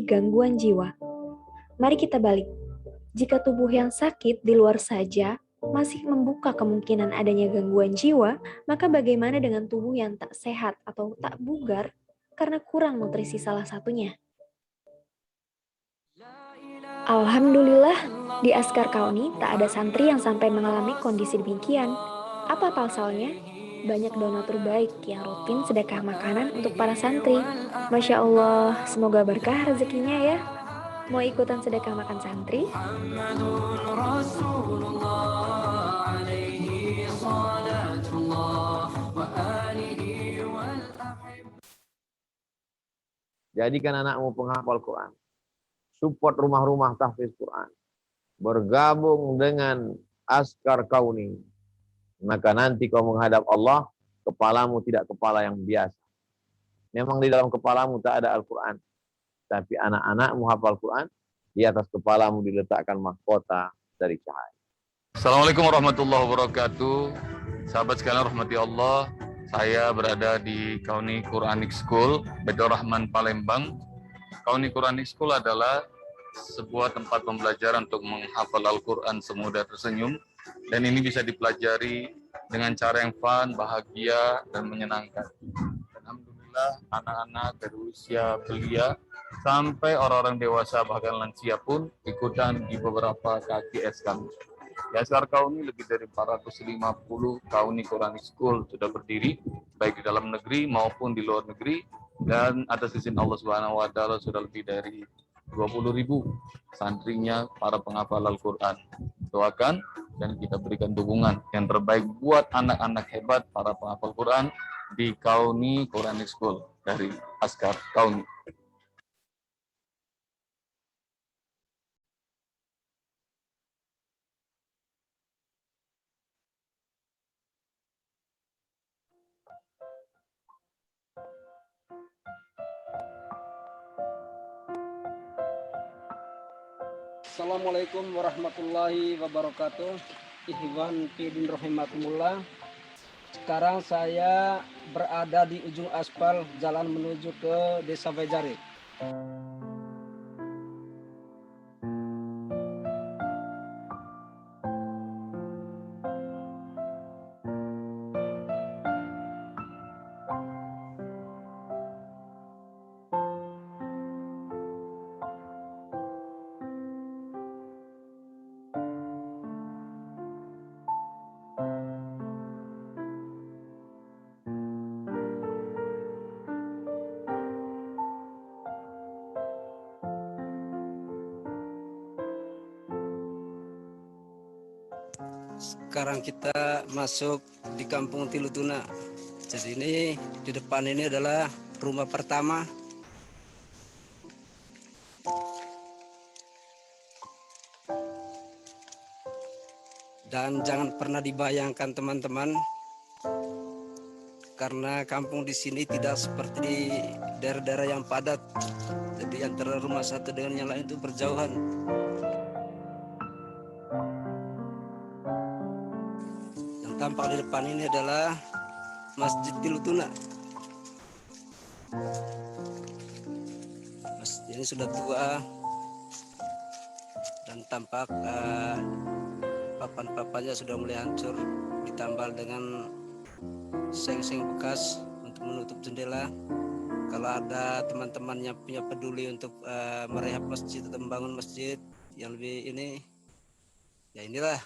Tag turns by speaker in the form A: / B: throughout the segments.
A: gangguan jiwa. Mari kita balik. Jika tubuh yang sakit di luar saja masih membuka kemungkinan adanya gangguan jiwa, maka bagaimana dengan tubuh yang tak sehat atau tak bugar karena kurang nutrisi salah satunya? Alhamdulillah, di Askar Kauni tak ada santri yang sampai mengalami kondisi demikian. Apa pasalnya? Banyak donatur baik yang rutin sedekah makanan untuk para santri. Masya Allah, semoga berkah rezekinya ya. Mau ikutan sedekah makan santri?
B: Jadikan anakmu penghafal Quran. Support rumah-rumah tahfiz Quran. Bergabung dengan Askar Kauni. Maka nanti kau menghadap Allah, kepalamu tidak kepala yang biasa. Memang di dalam kepalamu tak ada Al-Quran. Tapi anak-anakmu hafal Quran, di atas kepalamu diletakkan mahkota dari cahaya.
C: Assalamualaikum warahmatullahi wabarakatuh. Sahabat sekalian rahmati Allah, saya berada di Kauni Quranic School, Baitur Rahman, Palembang. Kauni Quranic School adalah sebuah tempat pembelajaran untuk menghafal Al-Quran semudah tersenyum. Dan ini bisa dipelajari dengan cara yang fun, bahagia, dan menyenangkan. Dan alhamdulillah, anak-anak dari usia belia sampai orang-orang dewasa bahkan lansia pun ikutan di beberapa KKS kami. Di Askar Kauni lebih dari 450 Kauni Quranic School sudah berdiri, baik di dalam negeri maupun di luar negeri, dan atas izin Allah Subhanahu wa Ta'ala sudah lebih dari 20.000 santrinya para penghafal Al-Quran. Doakan dan kita berikan dukungan yang terbaik buat anak-anak hebat para penghafal Quran di Kauni Quranic School dari Askar Kauni.
D: Assalamualaikum warahmatullahi wabarakatuh. Ikhwan fillah rahimakumullah. Sekarang saya berada di ujung aspal jalan menuju ke Desa Bejari. Sekarang kita masuk di Kampung Tilutuna. Jadi ini di depan ini adalah rumah pertama. Dan jangan pernah dibayangkan teman-teman, karena kampung di sini tidak seperti di daerah-daerah yang padat. Jadi antara rumah satu dengan yang lain itu berjauhan. Yang tampak di depan ini adalah Masjid Tilutuna. Masjid ini sudah tua dan tampak papan-papannya sudah mulai hancur, ditambal dengan seng-seng bekas untuk menutup jendela. Kalau ada teman-teman yang punya peduli untuk merehab masjid atau membangun masjid yang lebih ini, ya inilah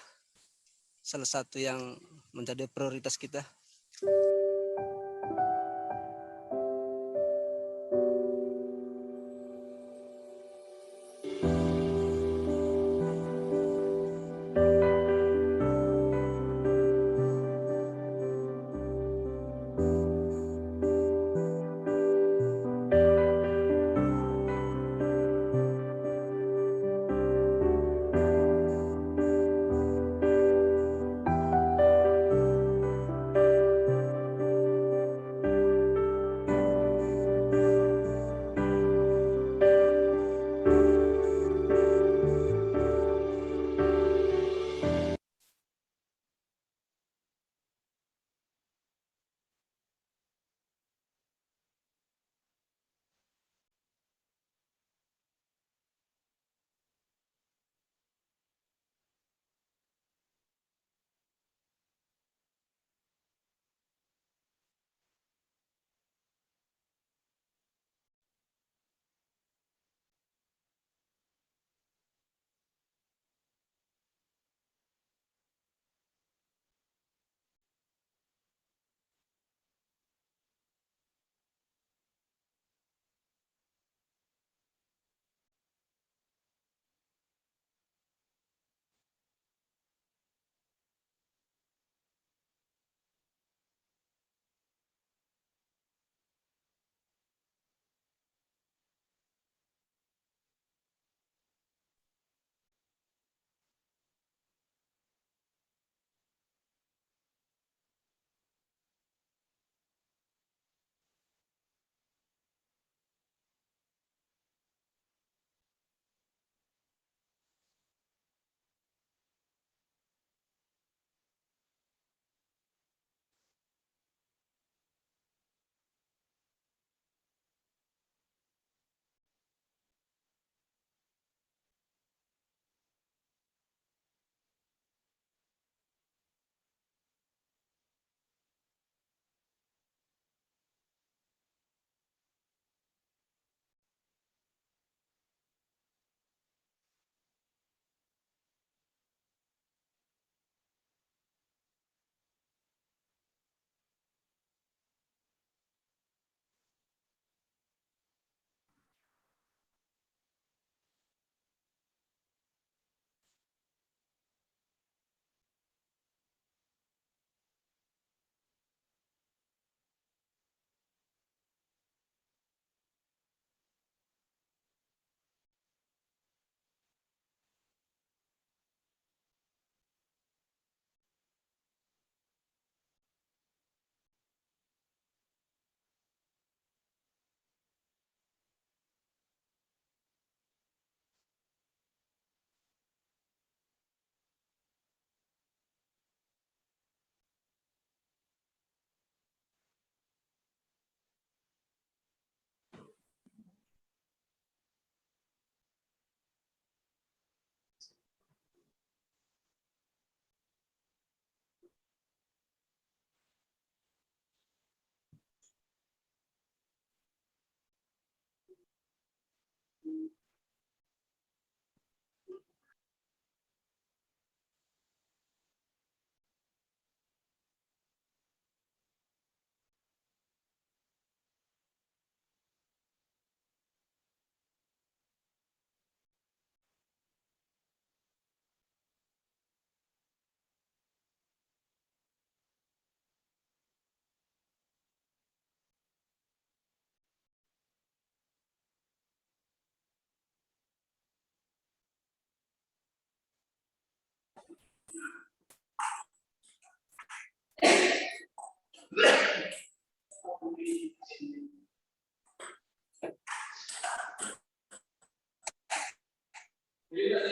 D: salah satu yang menjadi prioritas kita.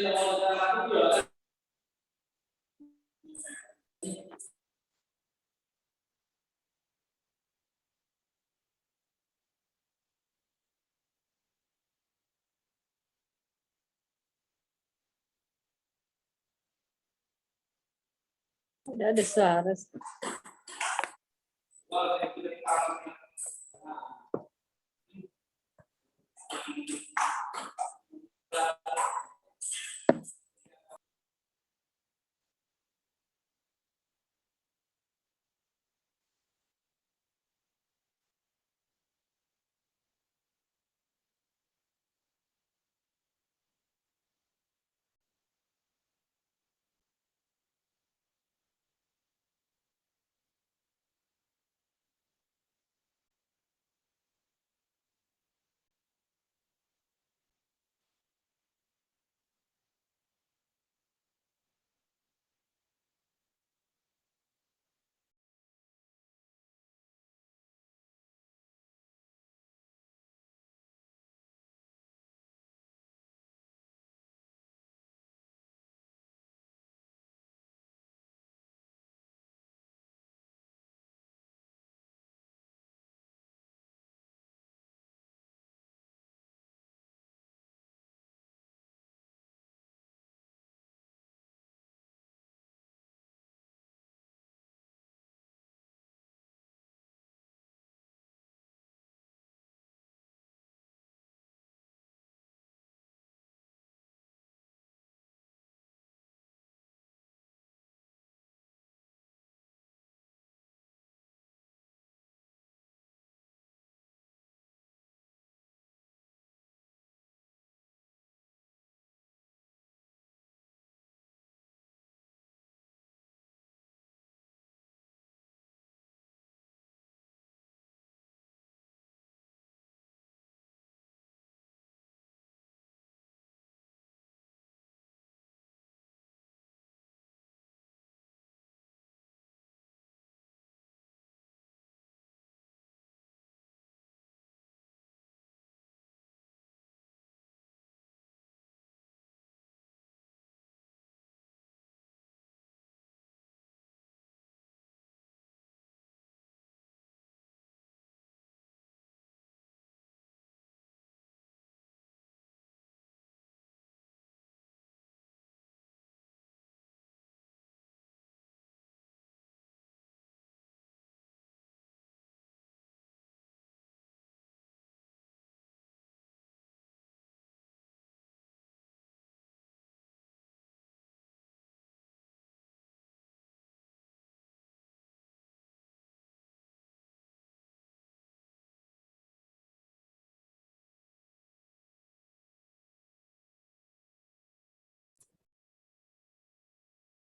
E: Udah ada suara.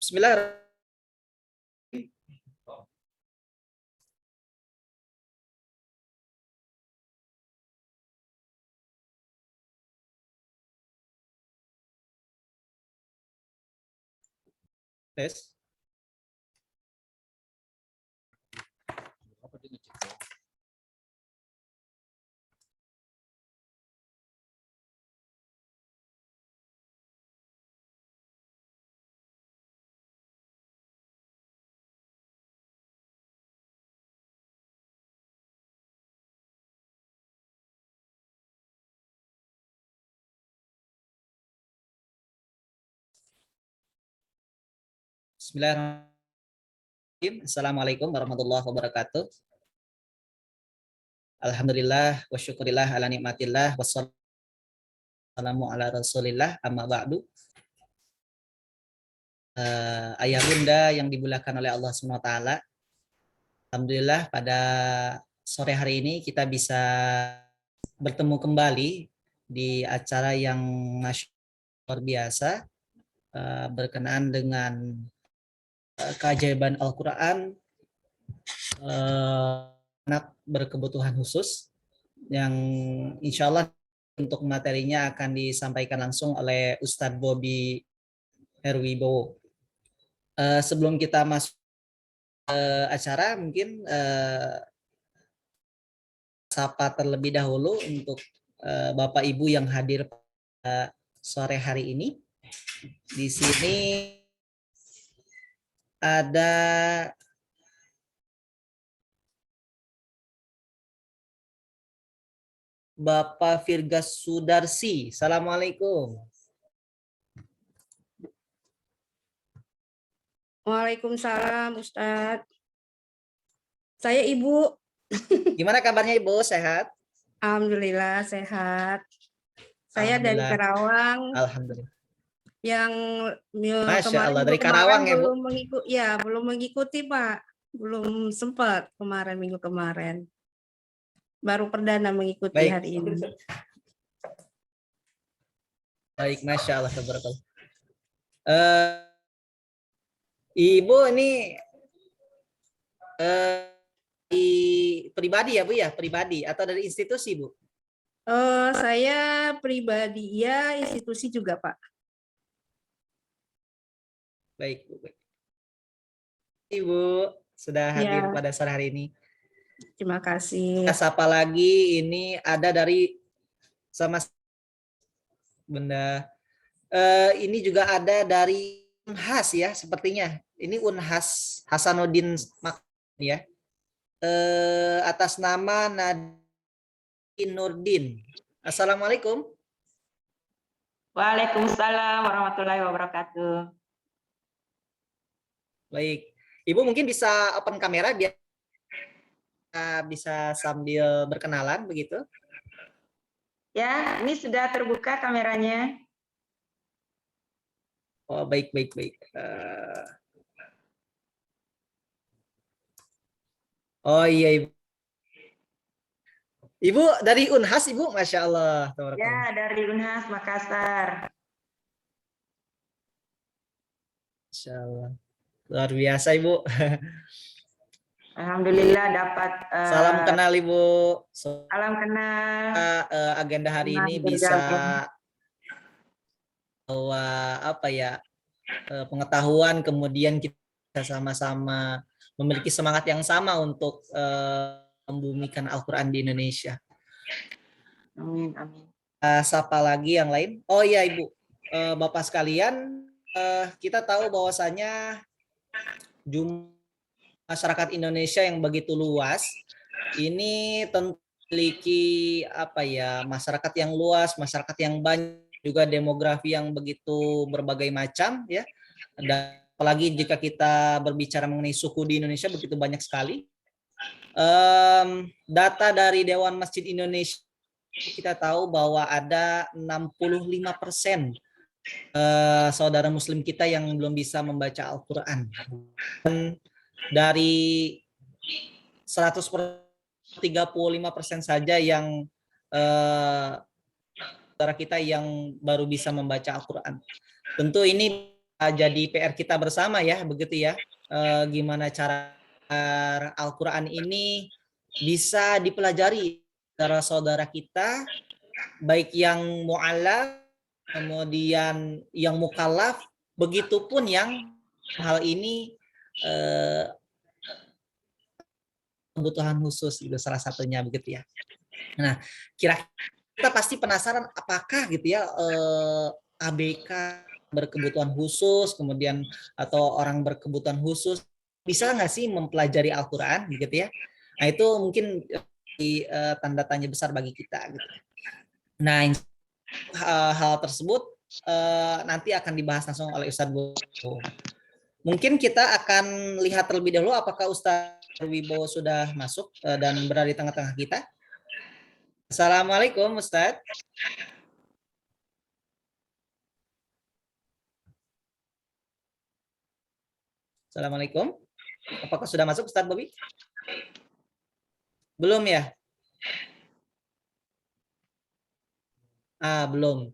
F: Bismillahirrahmanirrahim. Tes. Bismillahirrahmanirrahim. Assalamualaikum warahmatullahi wabarakatuh. Alhamdulillah wa syukurillah ala nikmatillah wassalamu ala rasulillah amma ba'du. Ayah bunda yang dimulakan oleh Allah SWT, alhamdulillah pada sore hari ini kita bisa bertemu kembali di acara yang luar biasa berkenaan dengan keajaiban Al-Quran, anak berkebutuhan khusus, yang insya Allah untuk materinya akan disampaikan langsung oleh Ustadz Bobby Herwibowo. Sebelum kita masuk acara, mungkin sapa terlebih dahulu untuk Bapak Ibu yang hadir pada sore hari ini. Di sini ada Bapak Virgas Sudarsi. Assalamualaikum.
E: Waalaikumsalam, Ustadz. Saya Ibu.
F: Gimana kabarnya Ibu? Sehat?
E: Alhamdulillah sehat. Saya dari
F: Alhamdulillah.
E: Karawang
F: Alhamdulillah.
E: yang
F: Masya Allah, dari
E: minggu
F: Karawang ya, Bu?
E: belum mengikuti, Pak. Belum sempat minggu kemarin. Baru perdana mengikuti
F: Baik.
E: hari ini.
F: Baik, Masya Allah. Tabarakallah. Ibu ini di pribadi ya Bu ya? Pribadi atau dari institusi Bu?
E: Saya pribadi ya, institusi juga, Pak.
F: Baik Bu. Baik. Ibu sudah hadir
E: Ya.
F: pada sore hari ini.
E: Terima kasih.
F: Sapa lagi ini ada dari sama Bunda. Ini juga ada dari Unhas ya sepertinya. Ini Unhas Hasanuddin ya. Atas nama Nadine Nurdin. Assalamualaikum.
G: Waalaikumsalam warahmatullahi wabarakatuh.
F: Baik. Ibu mungkin bisa open kamera biar bisa sambil berkenalan begitu.
G: Ya, ini sudah terbuka kameranya.
F: Oh, baik. Oh iya Ibu. Ibu dari Unhas Ibu, Masya Allah.
G: Ya, dari Unhas Makassar.
F: Masya Allah. Luar biasa Ibu.
G: Alhamdulillah dapat
F: Salam kenal Ibu.
G: salam kenal.
F: Agenda hari ini
G: Senang
F: bisa
G: bergabung.
F: bahwa pengetahuan, kemudian kita sama-sama memiliki semangat yang sama untuk membumikan Al-Quran di Indonesia.
G: Amin.
F: Sapa lagi yang lain. Oh iya Ibu, Bapak sekalian, kita tahu bahwasanya jumlah masyarakat Indonesia yang begitu luas, ini tentu memiliki masyarakat yang luas, masyarakat yang banyak, juga demografi yang begitu berbagai macam ya. Dan apalagi jika kita berbicara mengenai suku di Indonesia begitu banyak sekali. Data dari Dewan Masjid Indonesia kita tahu bahwa ada 65% saudara muslim kita yang belum bisa membaca Al-Quran. Dan dari 135% saja yang saudara kita yang baru bisa membaca Al-Quran. Tentu ini jadi PR kita bersama ya, begitu ya. Gimana cara Al-Quran ini bisa dipelajari saudara-saudara kita, baik yang mu'allaf, kemudian yang mukallaf, begitupun yang hal ini kebutuhan khusus itu salah satunya begitu ya. Nah, kira-kira kita pasti penasaran apakah gitu ya ABK berkebutuhan khusus kemudian atau orang berkebutuhan khusus bisa nggak sih mempelajari Al-Quran gitu ya. Nah, itu mungkin tanda tanya besar bagi kita gitu. Nah, hal tersebut nanti akan dibahas langsung oleh Ustadz Wibowo. Mungkin kita akan lihat terlebih dahulu apakah Ustadz Wibowo sudah masuk dan berada di tengah-tengah kita. Assalamualaikum Ustadz. Assalamualaikum. Apakah sudah masuk Ustadz Bobi? Belum ya? Belum.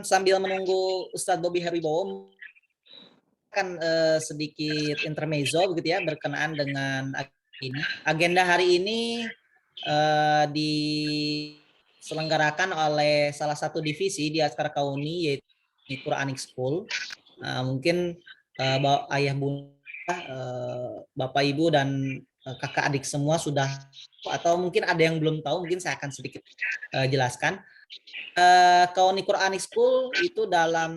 F: Sambil menunggu Ustadz Bobi Haribowo akan sedikit intermezzo begitu ya berkenaan dengan ini. Agenda hari ini diselenggarakan oleh salah satu divisi di Askar Kauni yaitu Quranic School. Mungkin ayah bunda, bapak ibu dan kakak adik semua sudah, atau mungkin ada yang belum tahu, mungkin saya akan sedikit jelaskan. Kauni Quranic School itu dalam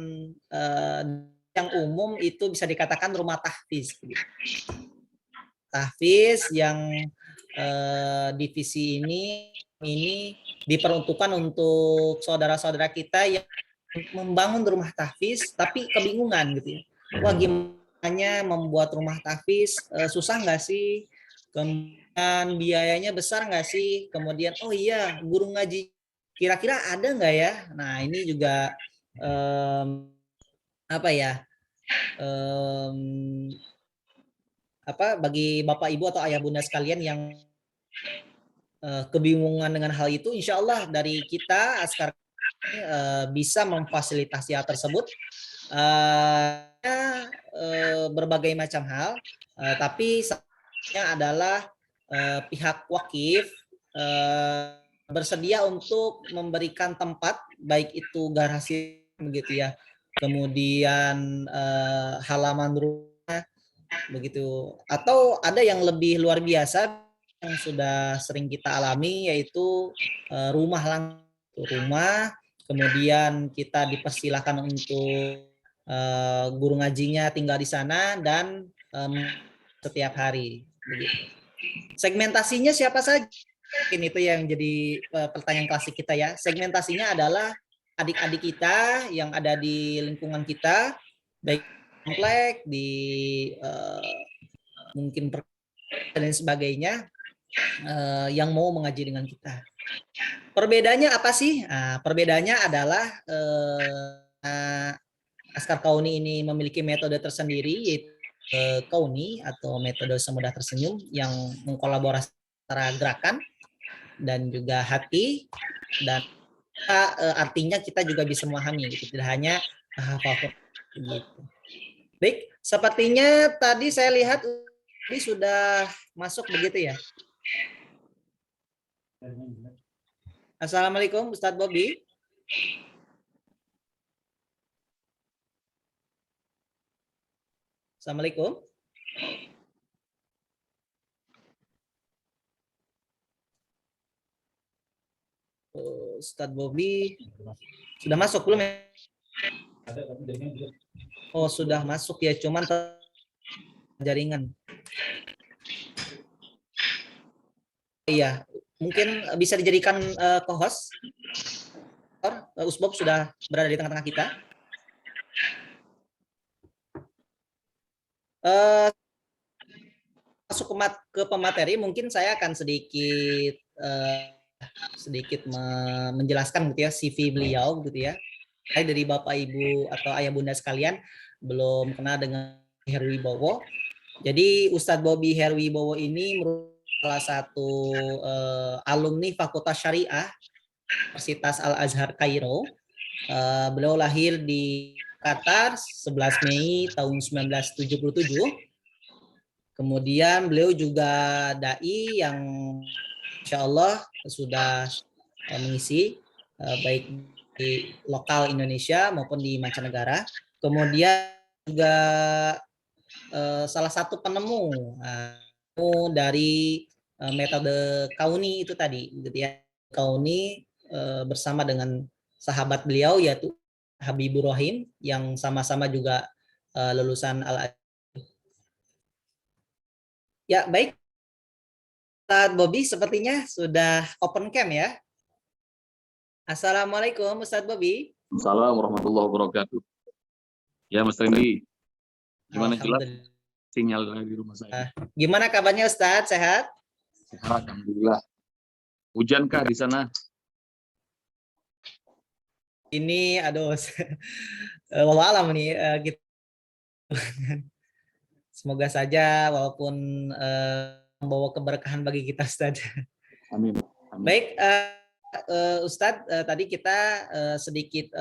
F: yang umum itu bisa dikatakan rumah tahfiz. Tahfiz yang divisi ini diperuntukkan untuk saudara-saudara kita yang membangun rumah tahfiz tapi kebingungan gitu ya. Wah, gimana membuat rumah tahfiz, susah nggak sih? Kemudian biayanya besar nggak sih? Kemudian oh iya, guru ngaji kira-kira ada nggak ya? Nah, ini juga apa ya? Bagi Bapak Ibu atau Ayah Bunda sekalian yang kebingungan dengan hal itu, insya Allah dari kita Askar bisa memfasilitasi hal tersebut berbagai macam hal, tapi sebenarnya adalah pihak wakif bersedia untuk memberikan tempat, baik itu garasi begitu ya, kemudian halaman rumah begitu, atau ada yang lebih luar biasa yang sudah sering kita alami, yaitu rumah kemudian kita dipersilakan untuk guru ngajinya tinggal di sana dan setiap hari begitu. Segmentasinya siapa saja? Ini itu yang jadi pertanyaan klasik kita ya. Segmentasinya adalah adik-adik kita yang ada di lingkungan kita, baik komplek, di mungkin dan sebagainya, yang mau mengaji dengan kita. Perbedaannya apa sih? Perbedaannya adalah Askar Kauni ini memiliki metode tersendiri, yaitu Kauni atau metode semudah tersenyum yang mengkolaborasi antara gerakan dan juga hati, dan artinya kita juga bisa memahami, gitu. Tidak hanya hafal gitu. Baik, sepertinya tadi saya lihat ini sudah masuk begitu ya. Assalamualaikum Ustadz Bobby. Assalamualaikum. Ustadz Bobby sudah masuk belum ya? Oh, sudah masuk ya, cuman jaringan. Iya, mungkin bisa dijadikan co-host. Usbob sudah berada di tengah-tengah kita. Masuk ke pemateri, mungkin saya akan sedikit menjelaskan gitu ya CV beliau gitu ya. Saya dari Bapak Ibu atau Ayah Bunda sekalian belum kenal dengan Herwibowo. Jadi Ustadz Bobby Herwibowo ini merupakan salah satu alumni Fakultas Syariah Universitas Al-Azhar Kairo. Beliau lahir di Qatar 11 Mei tahun 1977. Kemudian beliau juga dai yang insya Allah sudah mengisi baik di lokal Indonesia maupun di mancanegara. Kemudian juga salah satu penemu dari metode Kauni itu tadi, gitu ya. Kauni bersama dengan sahabat beliau yaitu Habibur Rahim yang sama-sama juga lulusan Al-Azhar. Ya, baik. Ustadz Bobby sepertinya sudah open cam ya. Assalamualaikum Ustadz Bobby.
C: Assalamualaikum warahmatullahi wabarakatuh. Ya Mas Randy, gimana jelas sinyal di rumah saya?
F: Gimana kabarnya Ustadz, sehat?
C: Sehat, alhamdulillah. Hujankah di sana?
F: Ini aduh, wallahu alam nih gitu. Semoga saja walaupun membawa keberkahan bagi kita Ustadz.
C: Amin. Amin.
F: Baik, Ustadz, tadi kita sedikit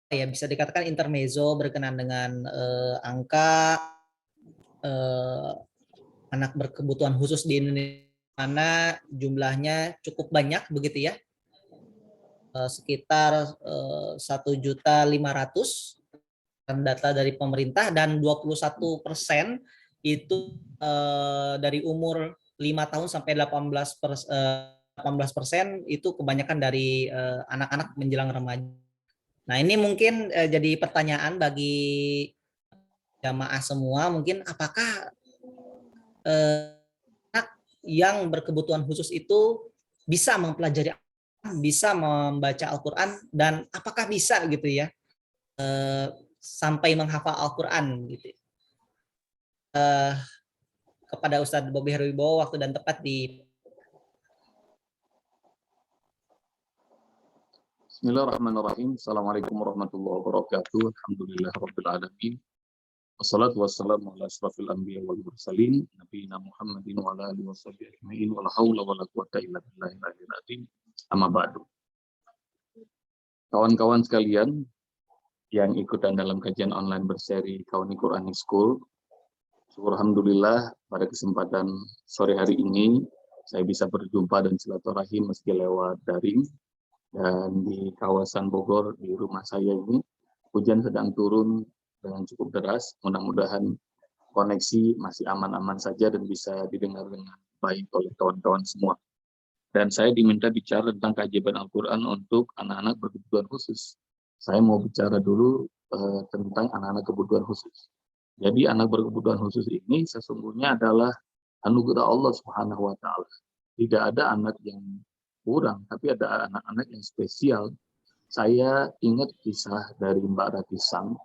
F: ya bisa dikatakan intermezzo berkenaan dengan angka anak berkebutuhan khusus di Indonesia, mana jumlahnya cukup banyak begitu ya, sekitar 1.500.000 data dari pemerintah, dan 21% itu dari umur 5 tahun sampai 18 18% itu kebanyakan dari anak-anak menjelang remaja. Nah, ini mungkin jadi pertanyaan bagi jamaah semua, mungkin apakah anak yang berkebutuhan khusus itu bisa mempelajari, bisa membaca Al-Quran, dan apakah bisa gitu ya sampai menghafal Al-Quran gitu. Kepada Ustadz Bobi Herwibowo, waktu dan tepat di.
C: Bismillahirrahmanirrahim. Assalamualaikum warahmatullahi wabarakatuh. Alhamdulillahirabbil alamin. Wassalatu wassalamu ala asrofil anbiya wal mursalin nabiyina Muhammadin wa ala alihi washabihi ajmain wa la haula wa la quwwata illa billahil aliyyil azim. Amma ba'du. Kawan-kawan sekalian yang ikutan dalam kajian online berseri Kauni Quranic School, alhamdulillah pada kesempatan sore hari ini saya bisa berjumpa dan silaturahim meski lewat daring. Dan di kawasan Bogor, di rumah saya ini, hujan sedang turun dengan cukup deras. Mudah-mudahan koneksi masih aman-aman saja dan bisa didengar dengan baik oleh kawan-kawan semua. Dan saya diminta bicara tentang keajaiban Al-Quran untuk anak-anak berkebutuhan khusus. Saya mau bicara dulu tentang anak-anak kebutuhan khusus. Jadi anak berkebutuhan khusus ini sesungguhnya adalah anugerah Allah Subhanahu wa Ta'ala. Tidak ada anak yang kurang, tapi ada anak-anak yang spesial. Saya ingat kisah dari Mbak Ratisang.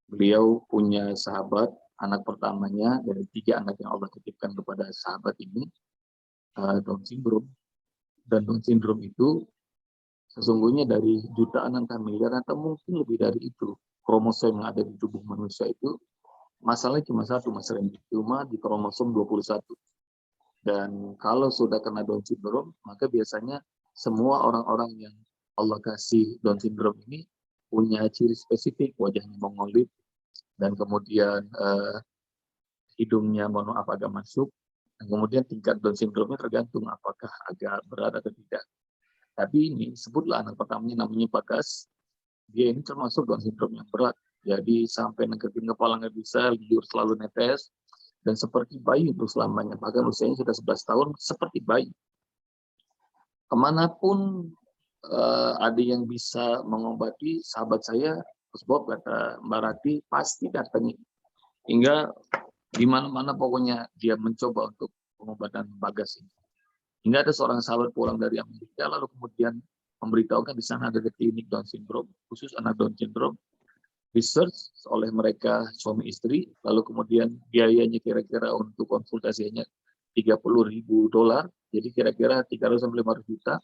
C: Beliau punya sahabat, anak pertamanya dari 3 anak yang Allah titipkan kepada sahabat ini, Down syndrome. Dan Down syndrome itu sesungguhnya dari jutaan angka miliar atau mungkin lebih dari itu. Kromosom yang ada di tubuh manusia itu masalahnya cuma satu, Mas Randy, cuma di kromosom 21. Dan kalau sudah kena Down syndrome, maka biasanya semua orang-orang yang Allah kasih Down syndrome ini punya ciri spesifik, wajahnya mongolid, dan kemudian hidungnya mohon maaf agak masuk, dan kemudian tingkat Down syndrome-nya tergantung apakah agak berat atau tidak. Tapi ini sebutlah anak pertamanya namanya Bagas, dia ini termasuk Down syndrome yang berat, jadi sampai negetin kepala nggak bisa, liur selalu netes, dan seperti bayi untuk selamanya, bahkan usianya sudah 11 tahun, seperti bayi. Kemanapun ada yang bisa mengobati, sahabat saya, Gus Bob, kata Mbak Rati, pasti datangi. Hingga di mana-mana pokoknya dia mencoba untuk pengobatan Bagas ini. Hingga ada seorang sahabat pulang dari Amerika, lalu kemudian memberitahukan di sana ada klinik Down syndrome, khusus anak Down syndrome, research oleh mereka suami istri, lalu kemudian biayanya kira-kira untuk konsultasinya $30.000, jadi kira-kira 300-500 juta.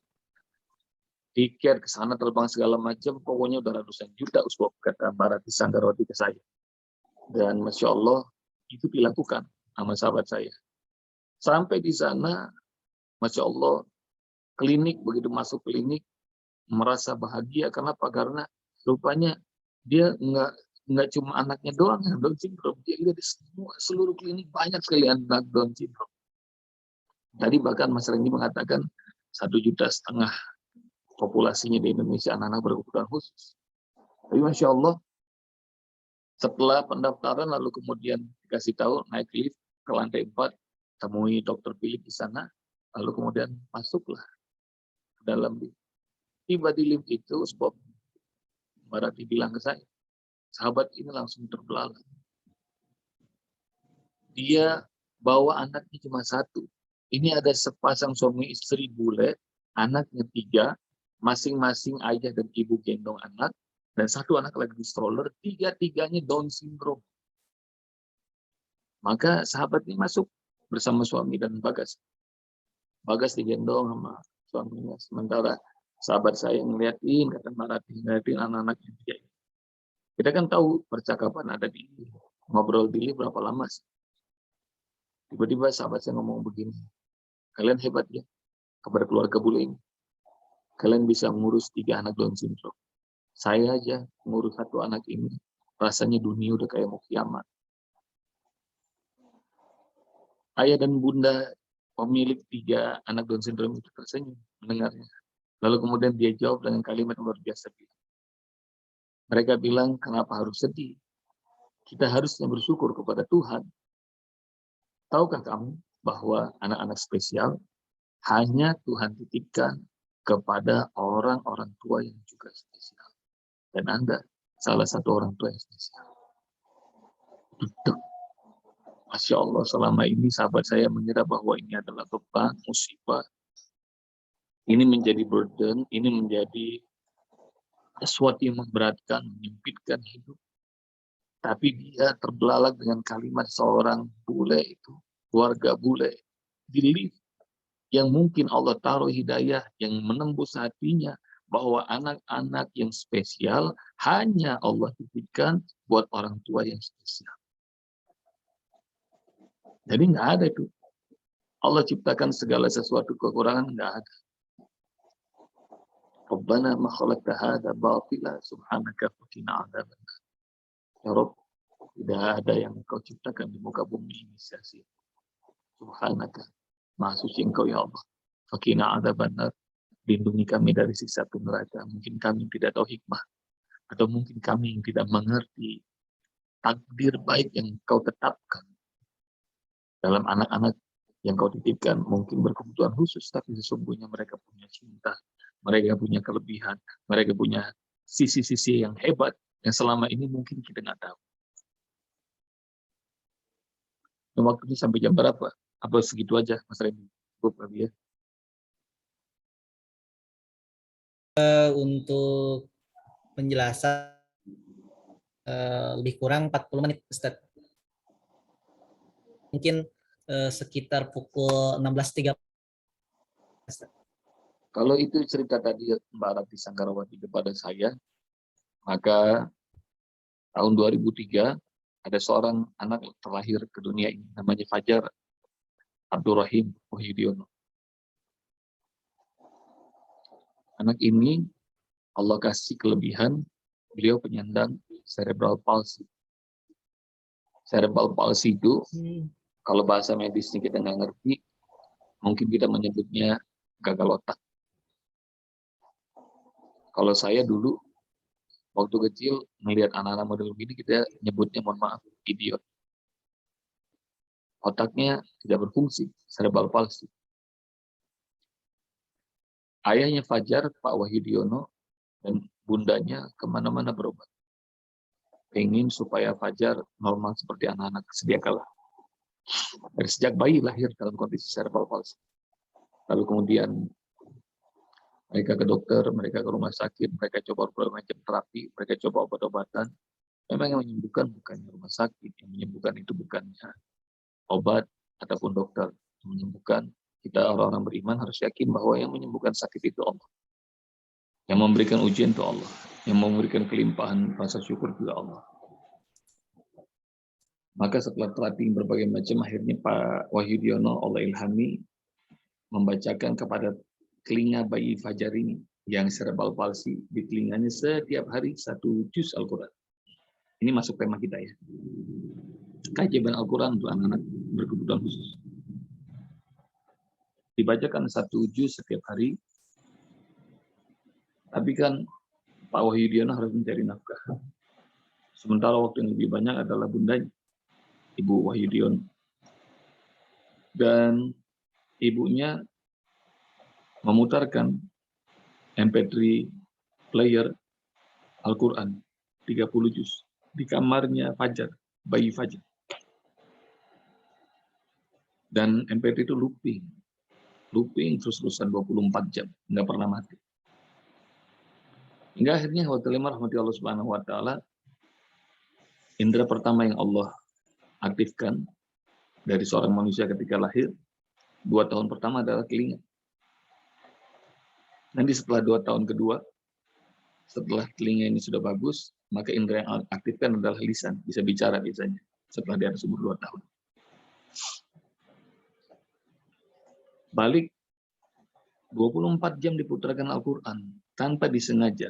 C: Tiket ke sana, terbang segala macam, pokoknya udah ratusan juta, Usbok, kata Mbak Rati Sanggarwati ke saya. Dan Masya Allah, itu dilakukan sama sahabat saya. Sampai di sana, Masya Allah, klinik, begitu masuk klinik, merasa bahagia. Kenapa? Karena rupanya dia nggak cuma anaknya doang yang Down syndrome, dia lihat di seluruh klinik banyak sekali anak Down syndrome. Jadi bahkan Mas Randy mengatakan 1,5 juta populasinya di Indonesia anak-anak berkebutuhan khusus. Tapi Masya Allah, setelah pendaftaran lalu kemudian dikasih tahu naik lift ke lantai 4, temui Dokter Philip di sana, lalu kemudian masuklah ke dalam lift. Tiba di lift itu, sebab Mbak Rati bilang ke saya, sahabat ini langsung terbelalak. Dia bawa anaknya cuma 1. Ini ada sepasang suami istri bule, anaknya 3, masing-masing ayah dan ibu gendong anak, dan 1 anak lagi di stroller, 3-tiganya Down syndrome. Maka sahabat ini masuk bersama suami dan Bagas. Bagas digendong sama suaminya, sementara sahabat saya ngeliatin, kata Mbak Rati, ngeliatin anak-anak yang 3 ini. Kita kan tahu percakapan ada di ngobrol di berapa lama sih. Tiba-tiba sahabat saya ngomong begini, kalian hebat ya kepada keluarga bule ini. Kalian bisa ngurus 3 anak Down syndrome. Saya aja ngurus 1 anak ini, rasanya dunia udah kayak mau kiamat. Ayah dan bunda pemilik 3 anak Down syndrome itu tersenyum mendengarnya. Lalu kemudian dia jawab dengan kalimat luar biasa. Mereka bilang, kenapa harus sedih? Kita harusnya bersyukur kepada Tuhan. Tahukah kamu bahwa anak-anak spesial
H: hanya Tuhan titipkan kepada orang-orang tua yang juga spesial. Dan Anda salah satu orang tua yang spesial. Itu. Masya Allah, selama ini sahabat saya mengira bahwa ini adalah beban, musibah. Ini menjadi burden, ini menjadi sesuatu yang memberatkan, menyempitkan hidup. Tapi dia terbelalak dengan kalimat seorang bule itu, keluarga bule, di lift, yang mungkin Allah taruh hidayah yang menembus hatinya, bahwa anak-anak yang spesial hanya Allah titipkan buat orang tua yang spesial. Jadi nggak ada itu. Allah ciptakan segala sesuatu kekurangan, nggak ada. Rabbana ma khalaqta hadza batila subhanaka faqina adzabannar. Ya Rabb, tidak ada yang Engkau ciptakan di muka bumi ini sia-sia. Subhanaka, Maha suci Engkau ya Allah. Faqina adzabannar, lindungi kami dari siksa api neraka. Mungkin kami tidak tahu hikmah, atau mungkin kami yang tidak mengerti takdir baik yang Engkau tetapkan dalam anak-anak yang Kau titipkan. Mungkin berkebutuhan khusus, tapi sesungguhnya mereka punya cinta, mereka punya kelebihan, mereka punya sisi-sisi yang hebat yang selama ini mungkin kita nggak tahu. Dan waktunya sampai jam berapa? Apa segitu aja, Mas Reni? Cukup kali ya.
F: Untuk penjelasan lebih kurang 40 menit, Ustaz. Mungkin sekitar pukul 16.30.
H: Kalau itu cerita tadi Mbak Rati Sanggarawati kepada saya, maka tahun 2003 ada seorang anak terlahir ke dunia ini, namanya Fajar Abdurrahim Wahyudiono. Anak ini Allah kasih kelebihan, beliau penyandang cerebral palsy. Cerebral palsy itu, kalau bahasa medisnya kita nggak ngerti, mungkin kita menyebutnya gagal otak. Kalau saya dulu, waktu kecil, melihat anak-anak model begini, kita nyebutnya, mohon maaf, idiot. Otaknya tidak berfungsi, cerebral palsy. Ayahnya Fajar, Pak Wahyudiono, dan bundanya kemana-mana berobat. Pengen supaya Fajar normal seperti anak-anak sedia kala. Dari sejak bayi lahir dalam kondisi cerebral palsy. Lalu kemudian mereka ke dokter, mereka ke rumah sakit, mereka coba berbagai macam terapi, mereka coba obat-obatan. Memang yang menyembuhkan bukannya rumah sakit, yang menyembuhkan itu bukannya obat ataupun dokter. Yang menyembuhkan, kita orang-orang beriman harus yakin bahwa yang menyembuhkan sakit itu Allah. Yang memberikan ujian itu Allah. Yang memberikan kelimpahan rasa syukur juga Allah. Maka setelah terapi berbagai macam, akhirnya Pak Wahyudiono Allah ilhami membacakan kepada telinga bayi Fajar ini yang cerebral palsy, di telinganya setiap hari 1 juz Al-Quran. Ini masuk tema kita ya. Keajaiban Al-Quran untuk anak-anak berkebutuhan khusus. Dibacakan 1 juz setiap hari. Tapi kan Pak Wahyudiono harus mencari nafkah. Sementara waktu yang lebih banyak adalah bundanya, Ibu Wahyudiono. Dan ibunya memutarkan MP3 player Al-Quran 30 juz di kamarnya Fajar, bayi Fajar. Dan MP3 itu looping terus-terusan 24 jam, nggak pernah mati. Hingga akhirnya rahmati Allah Subhanahu wa taala, indera pertama yang Allah aktifkan dari seorang manusia ketika lahir, 2 tahun pertama adalah telinga. Nanti setelah 2 tahun kedua, setelah telinga ini sudah bagus, maka indera yang aktifkan adalah lisan, bisa bicara biasanya, setelah di atas umur 2 tahun. Balik 24 jam diputarkan Al-Quran tanpa disengaja.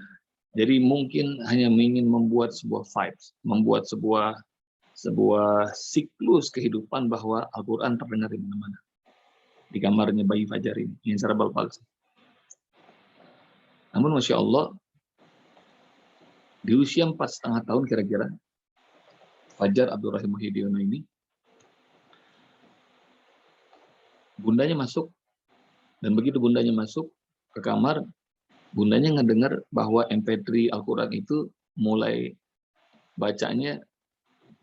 H: Jadi mungkin hanya ingin membuat sebuah vibes, membuat sebuah siklus kehidupan bahwa Al-Quran terdengar di mana-mana. Di kamarnya bayi Fajar ini, yang cerebral palsy. Namun Masya Allah, di usia 4,5 tahun kira-kira, Fajar Abdurrahim Wahyudiono ini, bundanya masuk Dan begitu bundanya masuk ke kamar, bundanya ngedengar bahwa MP3 Al-Quran itu mulai bacanya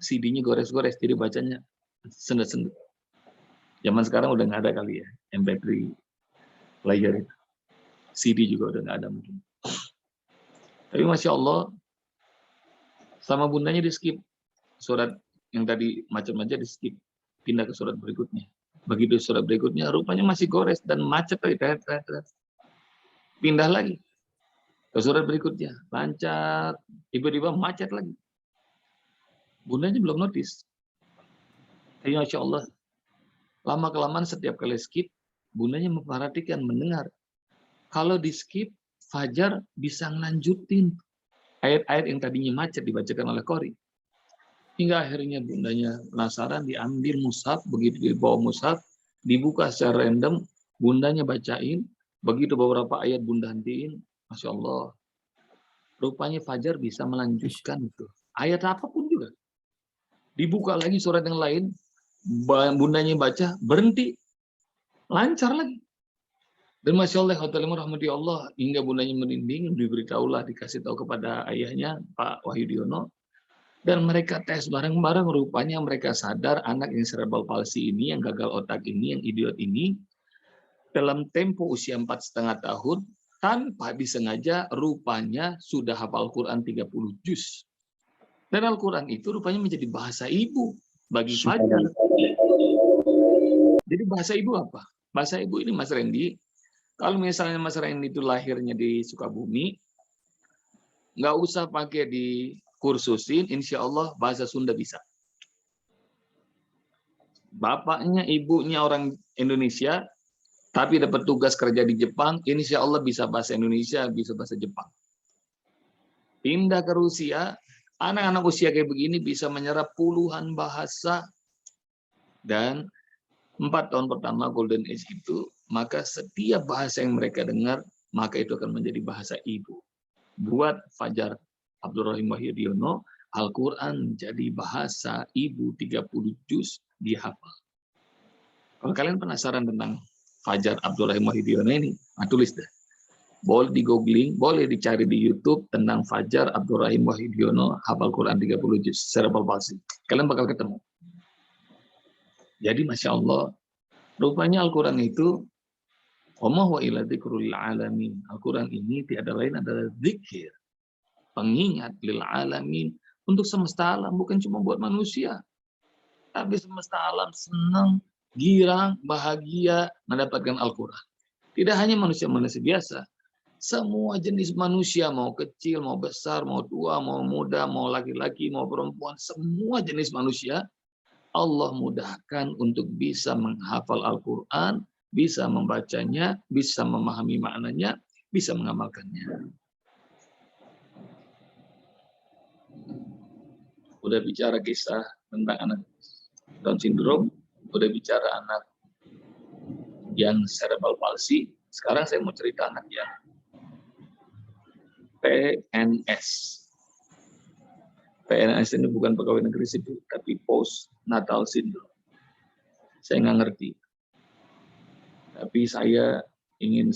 H: CD-nya gores-gores, jadi bacanya sendet-sendet. Zaman sekarang udah nggak ada kali ya MP3 player itu. CD juga udah nggak ada mungkin. Tapi Masya Allah, sama bundanya di skip. Surat yang tadi macam-macam di skip. Pindah ke surat berikutnya. Begitu surat berikutnya, rupanya masih gores dan macet lagi. Pindah lagi ke surat berikutnya. Lancar. Tiba-tiba macet lagi. Bundanya belum notice. Tapi Masya Allah, lama-kelamaan setiap kali skip, bundanya memperhatikan, mendengar. Kalau di skip, Fajar bisa ngelanjutin ayat-ayat yang tadinya macet dibacakan oleh Qori. Hingga akhirnya bundanya penasaran, diambil mushaf, begitu dibawa mushaf, dibuka secara random, bundanya bacain, begitu beberapa ayat bunda hentiin, Masya Allah, rupanya Fajar bisa melanjutkan itu. Ayat apapun juga. Dibuka lagi surat yang lain, bundanya baca, berhenti, lancar lagi. Dan Masya Allah, rahmati Allah, hingga bundanya merinding, diberitahulah, dikasih tahu kepada ayahnya, Pak Wahyudiono, dan mereka tes bareng-bareng, rupanya mereka sadar anak yang cerebral palsy ini, yang gagal otak ini, yang idiot ini, dalam tempo usia 4,5 tahun, tanpa disengaja, rupanya sudah hafal Quran 30 juz. Dan Al-Quran itu rupanya menjadi bahasa ibu bagi Fajar. Jadi bahasa ibu apa? Bahasa ibu ini Mas Randy, kalau misalnya Mas Randy itu lahirnya di Sukabumi, nggak usah pakai dikursusin, insya Allah bahasa Sunda bisa. Bapaknya, ibunya orang Indonesia, tapi dapat tugas kerja di Jepang, insya Allah bisa bahasa Indonesia, bisa bahasa Jepang. Pindah ke Rusia, anak-anak usia kayak begini bisa menyerap puluhan bahasa, dan 4 tahun pertama Golden Age itu, maka setiap bahasa yang mereka dengar, maka itu akan menjadi bahasa ibu. Buat Fajar Abdurrahim Wahyudiono, Al-Quran menjadi bahasa ibu 30 juz dihafal. Kalau kalian penasaran tentang Fajar Abdurrahim Wahyudiono ini, tulis deh. Boleh di googling, boleh dicari di YouTube tentang Fajar Abdurrahim Wahyudiono hafal Quran 30 juz cerebral palsy. Kalian bakal ketemu. Jadi Masya Allah, rupanya Al-Quran itu wa ila dzikrul alamin. Al-Quran ini tiada lain adalah zikir, pengingat lil alamin, untuk semesta alam, bukan cuma buat manusia. Tapi semesta alam senang, girang, bahagia mendapatkan Al-Quran. Tidak hanya manusia-manusia biasa, semua jenis manusia, mau kecil, mau besar, mau tua, mau muda, mau laki-laki, mau perempuan, semua jenis manusia, Allah mudahkan untuk bisa menghafal Al-Quran, bisa membacanya, bisa memahami maknanya, bisa mengamalkannya. Udah bicara kisah tentang anak Down syndrome, udah bicara anak yang cerebral palsy, sekarang saya mau cerita anak yang PNS. PNS ini bukan pegawai negeri sipil, tapi post natal syndrome. Saya nggak ngerti. Tapi saya ingin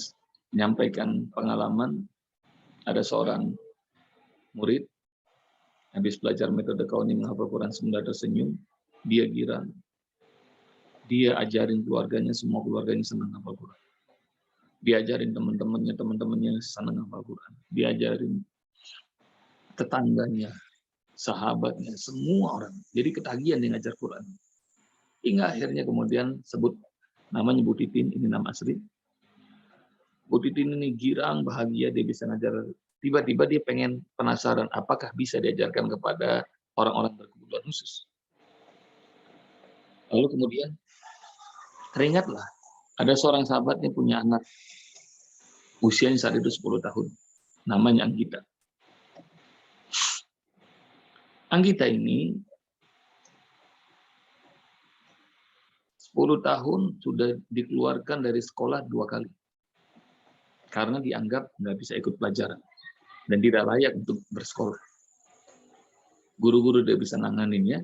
H: menyampaikan pengalaman. Ada seorang murid, habis belajar metode kauni menghafal Quran sebentar tersenyum, dia girang. Dia ajarin keluarganya, semua keluarganya senang hafal Quran. Diajarin teman-temannya senang hafal Quran. Diajarin tetangganya, sahabatnya, semua orang. Jadi ketagihan dia ngajar Quran. Hingga akhirnya kemudian sebut namanya Bu Titin, ini nama asli. Bu Titin ini girang, bahagia, dia bisa ngajar. Tiba-tiba dia pengen penasaran, apakah bisa diajarkan kepada orang-orang berkebutuhan khusus. Lalu kemudian teringatlah, ada seorang sahabatnya punya anak, usianya saat itu 10 tahun, namanya Anggita. Anggita ini 10 tahun sudah dikeluarkan dari sekolah 2 kali. Karena dianggap nggak bisa ikut pelajaran. Dan tidak layak untuk bersekolah. Guru-guru tidak bisa nanganinnya.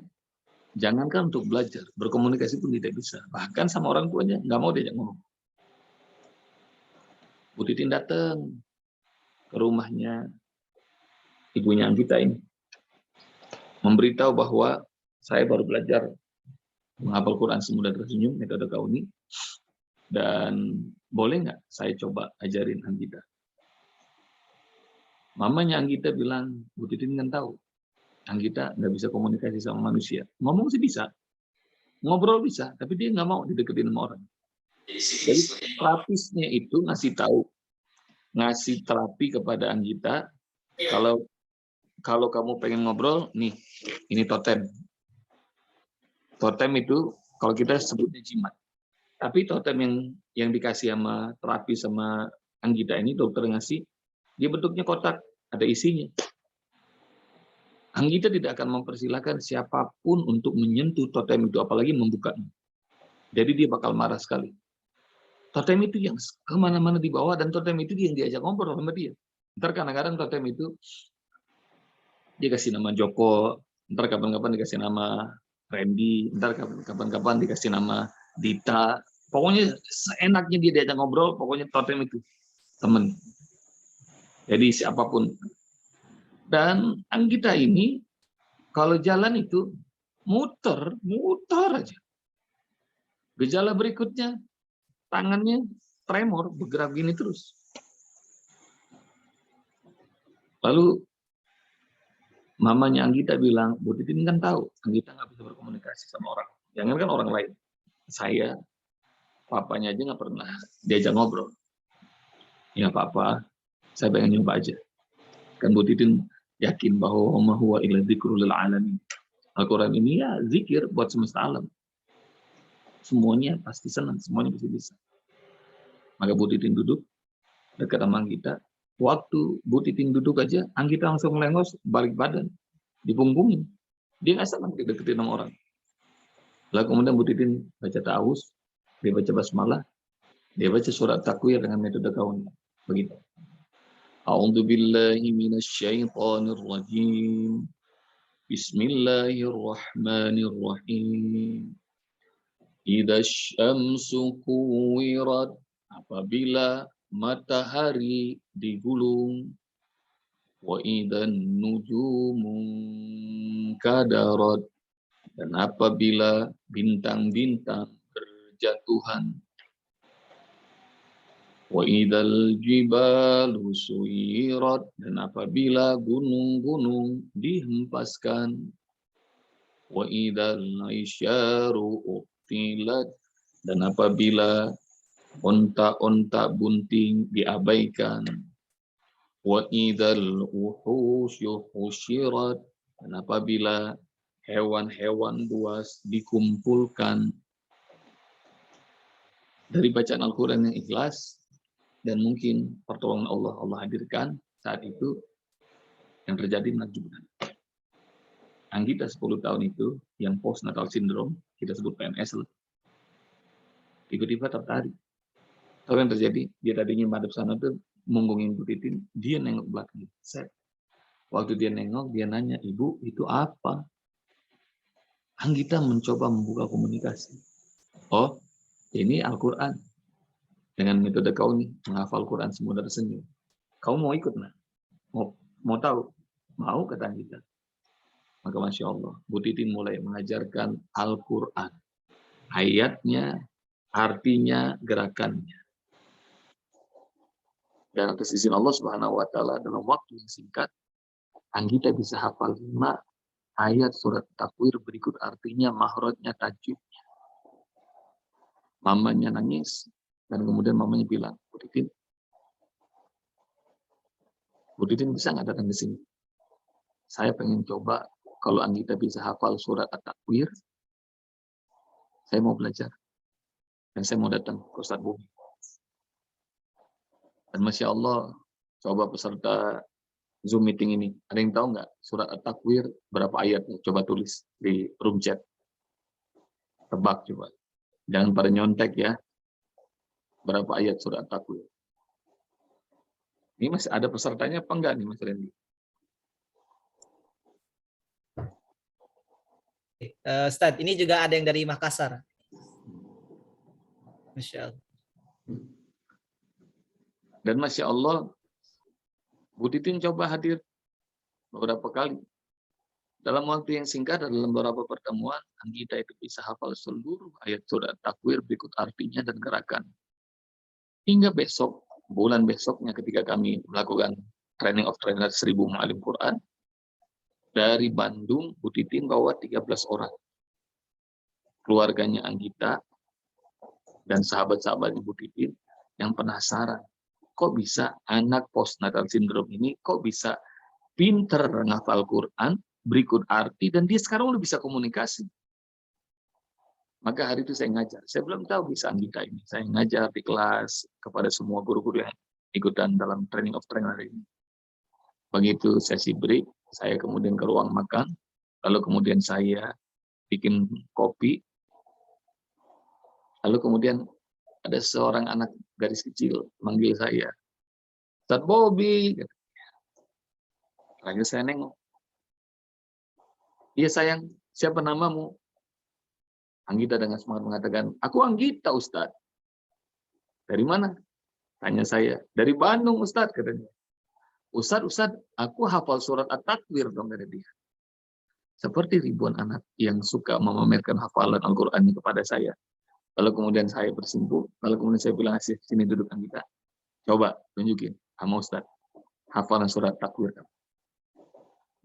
H: Jangankan untuk belajar, berkomunikasi pun tidak bisa. Bahkan sama orang tuanya nggak mau diajak ngomong. Bu Titin datang ke rumahnya ibunya Anggita ini, memberitahu bahwa saya baru belajar menghafal Quran Semua dan Tersenyum, metode Kauni, dan boleh nggak saya coba ajarin Anggita? Mamanya Anggita bilang, Bu Titin kan tahu, Anggita nggak bisa komunikasi sama manusia. Ngomong sih bisa, ngobrol bisa, tapi dia nggak mau dideketin sama orang. Jadi terapisnya itu ngasih terapi kepada Anggita, kalau kamu pengen ngobrol, nih, ini totem. Totem itu kalau kita sebutnya jimat. Tapi totem yang dikasih sama terapi sama Anggita ini, dokter ngasih, dia bentuknya kotak, ada isinya. Anggita tidak akan mempersilahkan siapapun untuk menyentuh totem itu, apalagi membukanya. Jadi dia bakal marah sekali. Totem itu yang kemana-mana dibawa, dan totem itu yang diajak ngobrol sama dia. Ntar kadang-kadang totem itu dia kasih nama Joko, ntar kapan-kapan dikasih nama Randy, ntar kapan-kapan dikasih nama Dita. Pokoknya seenaknya dia diajak ngobrol, pokoknya totem itu temen. Jadi siapapun. Dan Anggita ini kalau jalan itu muter aja. Gejala berikutnya, tangannya tremor, bergerak gini terus. Lalu mamanya Anggita bilang, Bu Titin kan tahu, Anggita nggak bisa berkomunikasi sama orang. Jangan kan orang lain. Saya, papanya aja nggak pernah diajak ngobrol. Ya apa-apa, saya pengen nyoba aja. Kan Bu Titin yakin bahwa ma huwa illa dzikrul lil alamin. Al-Quran ini ya zikir buat semesta alam. Semuanya pasti senang, semuanya pasti bisa. Maka Bu Titin duduk dekat sama Anggita. Waktu Bu Titin duduk aja, Anggita langsung melengos, balik badan, dipunggungin. Dia nggak senang deketin sama orang. Lalu kemudian Bu Titin baca ta'awuz, dia baca basmalah, dia baca surat takwir dengan metode Kauni. Begitu. A'udzu billahi minasyaitonir rajim. Bismillahirrahmanirrahim. Idza syamsu kuwirat, apabila matahari digulung, wa idzan nujumu kadarat, dan apabila bintang-bintang berjatuhan, wa idzal jibalu suyirat, dan apabila gunung-gunung dihempaskan, wa idzal isyaru uqtilat, dan apabila onta-onta bunting diabaikan, wa idzal wuhusyu husyirat, dan apabila hewan-hewan buas dikumpulkan. Dari bacaan Al-Quran yang ikhlas, dan mungkin pertolongan Allah hadirkan, saat itu yang terjadi menakjubkan. Anggita 10 tahun itu, yang postnatal syndrome, kita sebut PMS, tiba-tiba tertarik. Tahu yang terjadi? Dia tadinya madep sana tuh, menggungin Bu Titin, dia nengok belakang. Waktu dia nengok, dia nanya, Ibu, itu apa? Anggita mencoba membuka komunikasi. Oh, ini Al-Quran. Dengan metode Kauni, menghafal Quran Semua dan Tersenyum. Kamu mau ikut, nah? Mau tahu? Mau, kata Anggita. Maka Masya Allah, Bu Titin mulai mengajarkan Al-Quran. Ayatnya, artinya, gerakannya. Dan atas izin Allah Subhanahu wa Ta'ala, dalam waktu yang singkat, Anggita bisa hafal 5 ayat surat Takwir berikut artinya, mahrojnya, tajwidnya. Mamanya nangis, dan kemudian mamanya bilang, Bu Titin bisa nggak datang ke sini? Saya pengen coba, kalau Anggita bisa hafal surat At-Takwir, saya mau belajar. Dan saya mau datang ke Ustadz Bumi. Dan Masya Allah, coba peserta Zoom meeting ini, ada yang tahu nggak surat At-Takwir berapa ayatnya? Coba tulis di room chat. Tebak coba. Jangan pada nyontek ya. Berapa ayat surat At-Takwir? Ini masih ada pesertanya apa enggak nih Mas Randy?
F: Ustadz, ini juga ada yang dari Makassar. Masya Allah.
H: Dan Masya Allah, Bu Titin coba hadir beberapa kali. Dalam waktu yang singkat, dalam beberapa pertemuan, Anggita itu bisa hafal seluruh ayat surat takwir berikut artinya dan gerakan. Hingga besok, bulan besoknya ketika kami melakukan training of trainer 1000 mu'alim Quran, dari Bandung, Bu Titin bawa 13 orang. Keluarganya Anggita dan sahabat-sahabat Bu Titin yang penasaran, kok bisa anak postnatal syndrome ini, kok bisa pinter ngafal Quran, berikut arti, dan dia sekarang udah bisa komunikasi. Maka hari itu saya ngajar. Saya belum tahu bisa Anggita ini. Saya ngajar di kelas kepada semua guru-guru yang ikutan dalam training of trainer ini. Begitu sesi break, saya kemudian ke ruang makan, lalu kemudian saya bikin kopi, lalu kemudian ada seorang anak garis kecil manggil saya, Ustaz Bobby. Lagi saya nengok. Iya sayang, siapa namamu? Anggita dengan semangat mengatakan, aku Anggita Ustaz. Dari mana? Tanya saya. Dari Bandung Ustaz, katanya. Ustaz, aku hafal surat At-Takwir dong, kata dia. Seperti ribuan anak yang suka memamerkan hafalan Al-Quran kepada saya. Lalu kemudian saya bersimpuh, lalu kemudian saya bilang, sini duduk Anggita. Coba tunjukin, sama Ustaz, hafalan surat Takwir.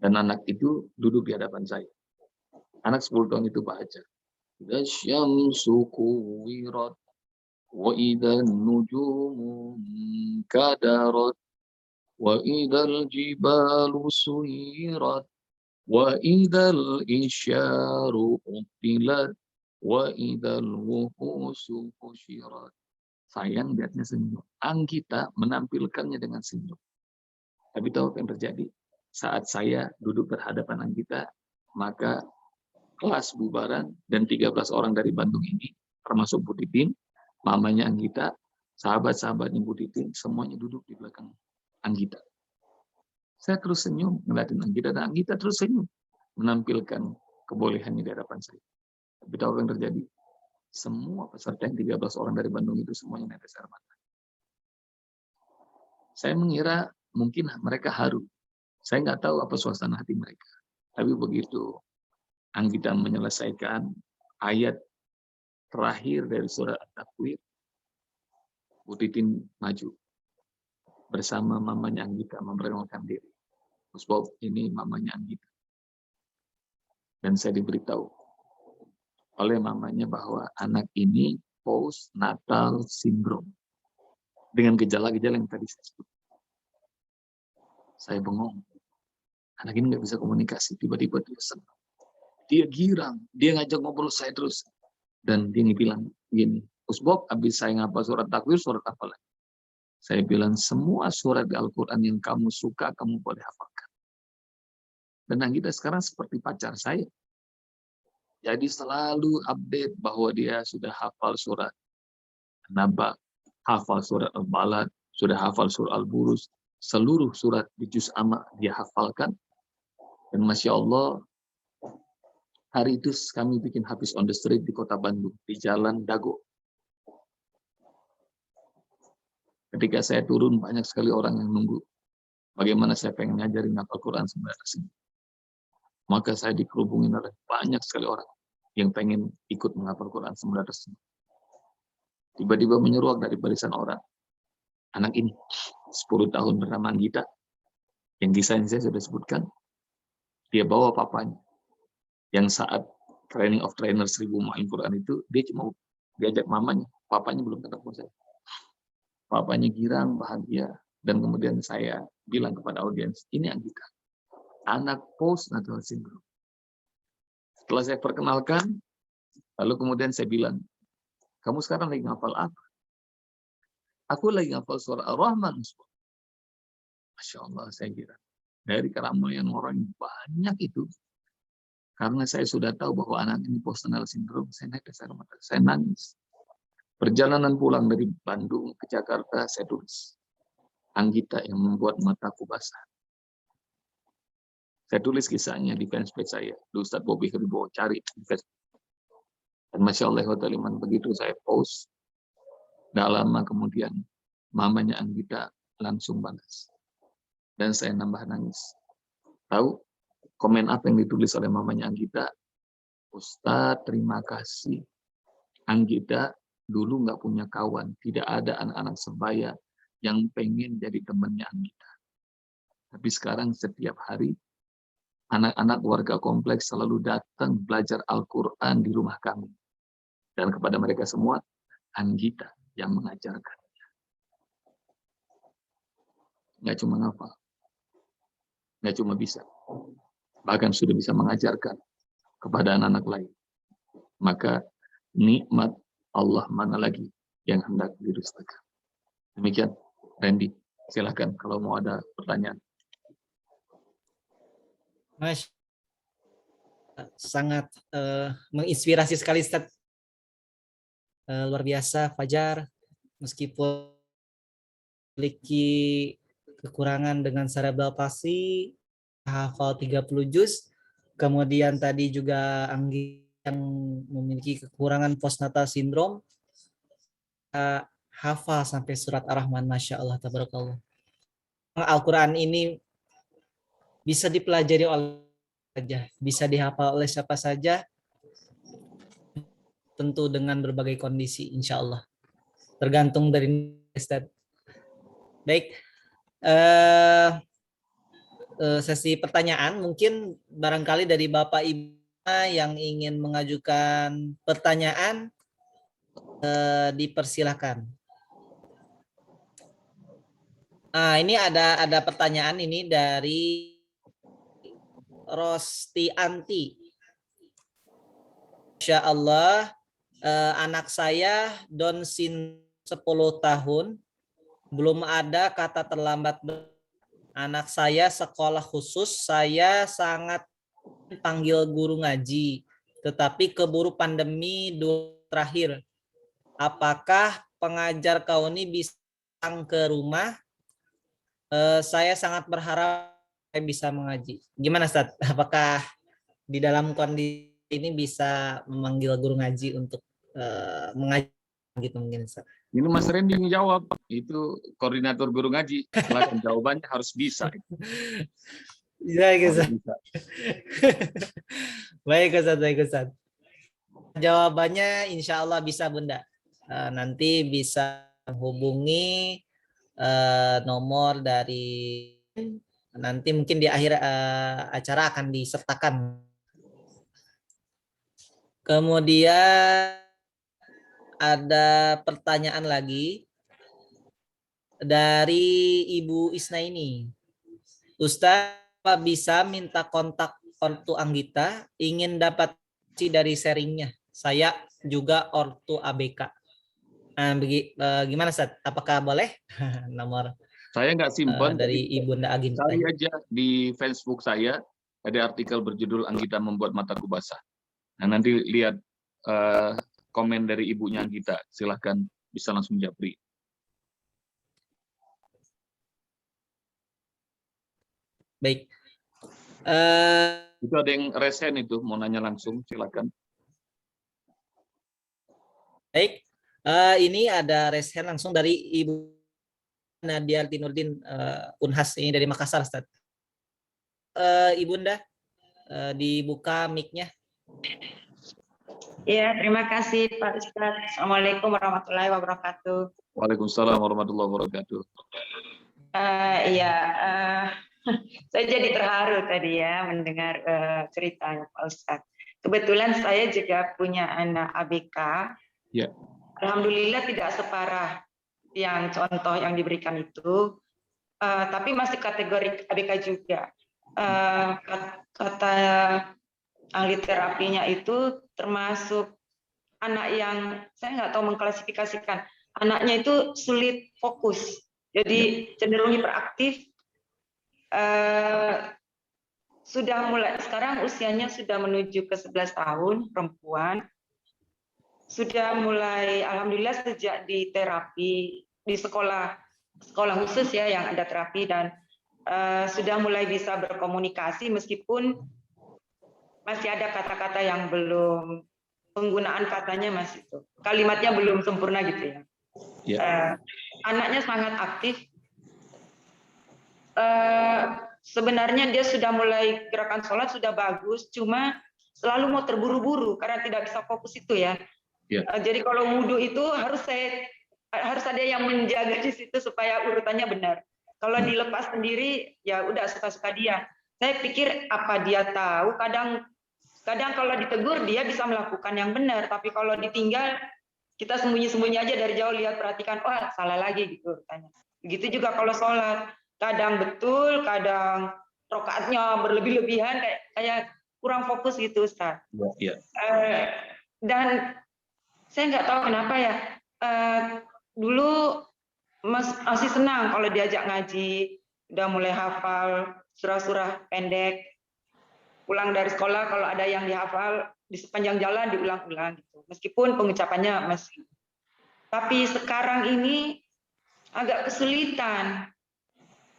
H: Dan anak itu duduk di hadapan saya. Anak 10 tahun itu baca. Syamsu kuwirat wa idan nujumu kadarat wa idal jibalu suyirat wa idal isyaru utilat wa idal wuhusu husyirat. Sayang lihatnya senyum. Anggita menampilkannya dengan senyum. Tapi tahu apa yang terjadi? Saat saya duduk berhadapan Anggita, maka kelas bubaran dan 13 orang dari Bandung ini, termasuk Bu Titin, mamanya Anggita, sahabat-sahabatnya Bu Titin, semuanya duduk di belakang Anggita. Saya terus senyum ngeliatin Anggita, dan Anggita terus senyum menampilkan kebolehannya di hadapan saya. Tapi tahu apa yang terjadi? Semua peserta yang 13 orang dari Bandung itu semuanya netes air mata. Saya mengira mungkin mereka haru. Saya nggak tahu apa suasana hati mereka. Tapi begitu Anggita menyelesaikan ayat terakhir dari surat At-Takwir, Bu Titin maju bersama mamanya Anggita memperkenalkan diri. Gus Bob, ini mamanya Anggita. Dan saya diberitahu oleh mamanya bahwa anak ini postnatal syndrome dengan gejala-gejala yang tadi saya sebut. Saya bengong. Anak ini nggak bisa komunikasi. Tiba-tiba dia senang. Dia girang, dia ngajak ngobrol saya terus. Dan dia bilang gini, Gus Bob, habis saya ngapal surat Takwir, surat apa lagi? Saya bilang, semua surat Al-Quran yang kamu suka, kamu boleh hafalkan. Dan Anggita sekarang seperti pacar saya. Jadi selalu update bahwa dia sudah hafal surat An-Naba, hafal surat Al-Balad, sudah hafal surat Al-Burus, seluruh surat di Juz Amma dia hafalkan. Dan Masya Allah, hari itu kami bikin Hafiz on the Street di kota Bandung, di Jalan Dago. Ketika saya turun, banyak sekali orang yang nunggu. Bagaimana saya pengen ngajarin hafal Quran sebenarnya. Maka saya dikerubungin oleh banyak sekali orang yang pengen ikut menghafal Quran sebenarnya. Tiba-tiba menyeruak dari barisan orang. Anak ini, 10 tahun bernama Anggita, yang kisahnya saya sudah sebutkan, dia bawa papanya. Yang saat training of trainer 1000 mu'alim Quran itu, dia cuma diajak mamanya, papanya belum ketemu saya. Papanya girang, bahagia, dan kemudian saya bilang kepada audiens, ini Anggita, anak postnatal syndrome. Setelah saya perkenalkan, lalu kemudian saya bilang, kamu sekarang lagi ngafal apa? Aku lagi ngafal surah Ar-Rahman. Masya Allah, saya kira. Dari keramaian orang banyak itu, karena saya sudah tahu bahwa anak ini postnatal syndrome, saya netes air mata, saya nangis. Perjalanan pulang dari Bandung ke Jakarta, saya tulis, Anggita yang membuat mataku basah. Saya tulis kisahnya di fanspage saya, di Ustadz Bobby Heribo, cari di Facebook. Dan Masya Allah, begitu saya post, tidak lama kemudian mamanya Anggita langsung balas. Dan saya nambah nangis. Tahu komen apa yang ditulis oleh mamanya Anggita? Ustadz, terima kasih. Anggita dulu nggak punya kawan, tidak ada anak-anak sebaya yang pengen jadi temannya Anggita. Tapi sekarang setiap hari, anak-anak warga kompleks selalu datang belajar Al-Quran di rumah kami. Dan kepada mereka semua, Anggita yang mengajarkan. Nggak cuma ngapal, nggak cuma bisa, bahkan sudah bisa mengajarkan kepada anak-anak lain. Maka nikmat Allah mana lagi yang hendak didustakan. Demikian, Randy. Silakan kalau mau ada pertanyaan.
F: Mas, sangat menginspirasi sekali, Ustaz. Luar biasa, Fajar. Meskipun memiliki kekurangan dengan cerebral palsy, hafal 30 juz, kemudian tadi juga Anggi yang memiliki kekurangan postnatal syndrome, hafal sampai surat Ar-Rahman, Masya Allah, tabarakallah. Al-Quran ini bisa dipelajari oleh saja, bisa dihafal oleh siapa saja, tentu dengan berbagai kondisi, insya Allah. Tergantung dari Ustaz. Baik, sesi pertanyaan, mungkin barangkali dari Bapak Ibu yang ingin mengajukan pertanyaan, dipersilakan. Ini ada pertanyaan ini dari Rosti Anti. Insya Allah, anak saya Down syndrome 10 tahun, belum ada kata terlambat. Anak saya sekolah khusus, saya sangat panggil guru ngaji, tetapi keburu pandemi terakhir. Apakah pengajar Kauni bisa datang ke rumah? Saya sangat berharap saya bisa mengaji. Gimana, Ustaz? Apakah di dalam kondisi ini bisa memanggil guru ngaji untuk mengaji gitu mungkin, Ustaz?
H: Ini Mas Randy yang jawab, itu koordinator guru ngaji. Silakan, jawabannya harus bisa.
F: Baik, Ustaz. Baik, Ustaz, baik, Ustaz. Jawabannya insya Allah bisa, Bunda. Nanti bisa menghubungi nomor dari, nanti mungkin di akhir acara akan disertakan. Kemudian ada pertanyaan lagi dari Ibu Isna ini. Ustaz, bisa minta kontak ortu Anggita, ingin dapat dari sharingnya. Saya juga ortu ABK. Gimana, Ustaz? Apakah boleh? Nomor
H: Saya nggak simpan
F: dari Ibunda Aginta.
H: Cari aja di Facebook saya, ada artikel berjudul Anggita Membuat Mataku Basah. Nah, nanti lihat komen dari ibunya Anggita. Silahkan, bisa langsung japri.
F: Baik.
H: Itu ada yang resen itu, mau nanya langsung, silakan.
F: Baik. Ini ada resen langsung dari Ibu Nadia Tinurdin Unhas, ini dari Makassar, Ustaz. Ibunda, dibuka mic-nya.
G: Ya, terima kasih Pak Ustadz. Assalamualaikum warahmatullahi wabarakatuh.
H: Waalaikumsalam warahmatullahi wabarakatuh.
G: Saya jadi terharu tadi ya mendengar ceritanya Pak Ustadz. Kebetulan saya juga punya anak ABK.
H: Ya.
G: Alhamdulillah tidak separah yang contoh yang diberikan itu, tapi masih kategori ABK juga. Kata ahli terapinya itu termasuk anak yang saya nggak tahu mengklasifikasikan. Anaknya itu sulit fokus, jadi cenderung hiperaktif. Sudah mulai sekarang usianya sudah menuju ke 11 tahun, perempuan. Sudah mulai, alhamdulillah sejak di terapi di sekolah khusus ya yang ada terapi, dan sudah mulai bisa berkomunikasi meskipun masih ada kata-kata yang belum, penggunaan katanya masih itu, kalimatnya belum sempurna gitu ya. anaknya sangat aktif. Sebenarnya dia sudah mulai gerakan sholat sudah bagus, cuma selalu mau terburu-buru karena tidak bisa fokus itu ya.
H: Ya.
G: Jadi kalau wudhu itu harus ada yang menjaga di situ supaya urutannya benar. Kalau dilepas sendiri ya udah suka-suka dia. Saya pikir apa dia tahu, kadang kalau ditegur dia bisa melakukan yang benar, tapi kalau ditinggal kita sembunyi-sembunyi aja dari jauh lihat perhatikan, wah salah lagi gitu urutannya. Begitu juga kalau sholat, kadang betul, kadang rokaatnya berlebih-lebihan kayak kurang fokus gitu Ustaz.
H: Ya.
G: Dan saya nggak tahu kenapa ya, dulu masih senang kalau diajak ngaji, udah mulai hafal surah-surah pendek, pulang dari sekolah kalau ada yang dihafal di sepanjang jalan diulang-ulang gitu, meskipun pengucapannya masih. Tapi sekarang ini agak kesulitan.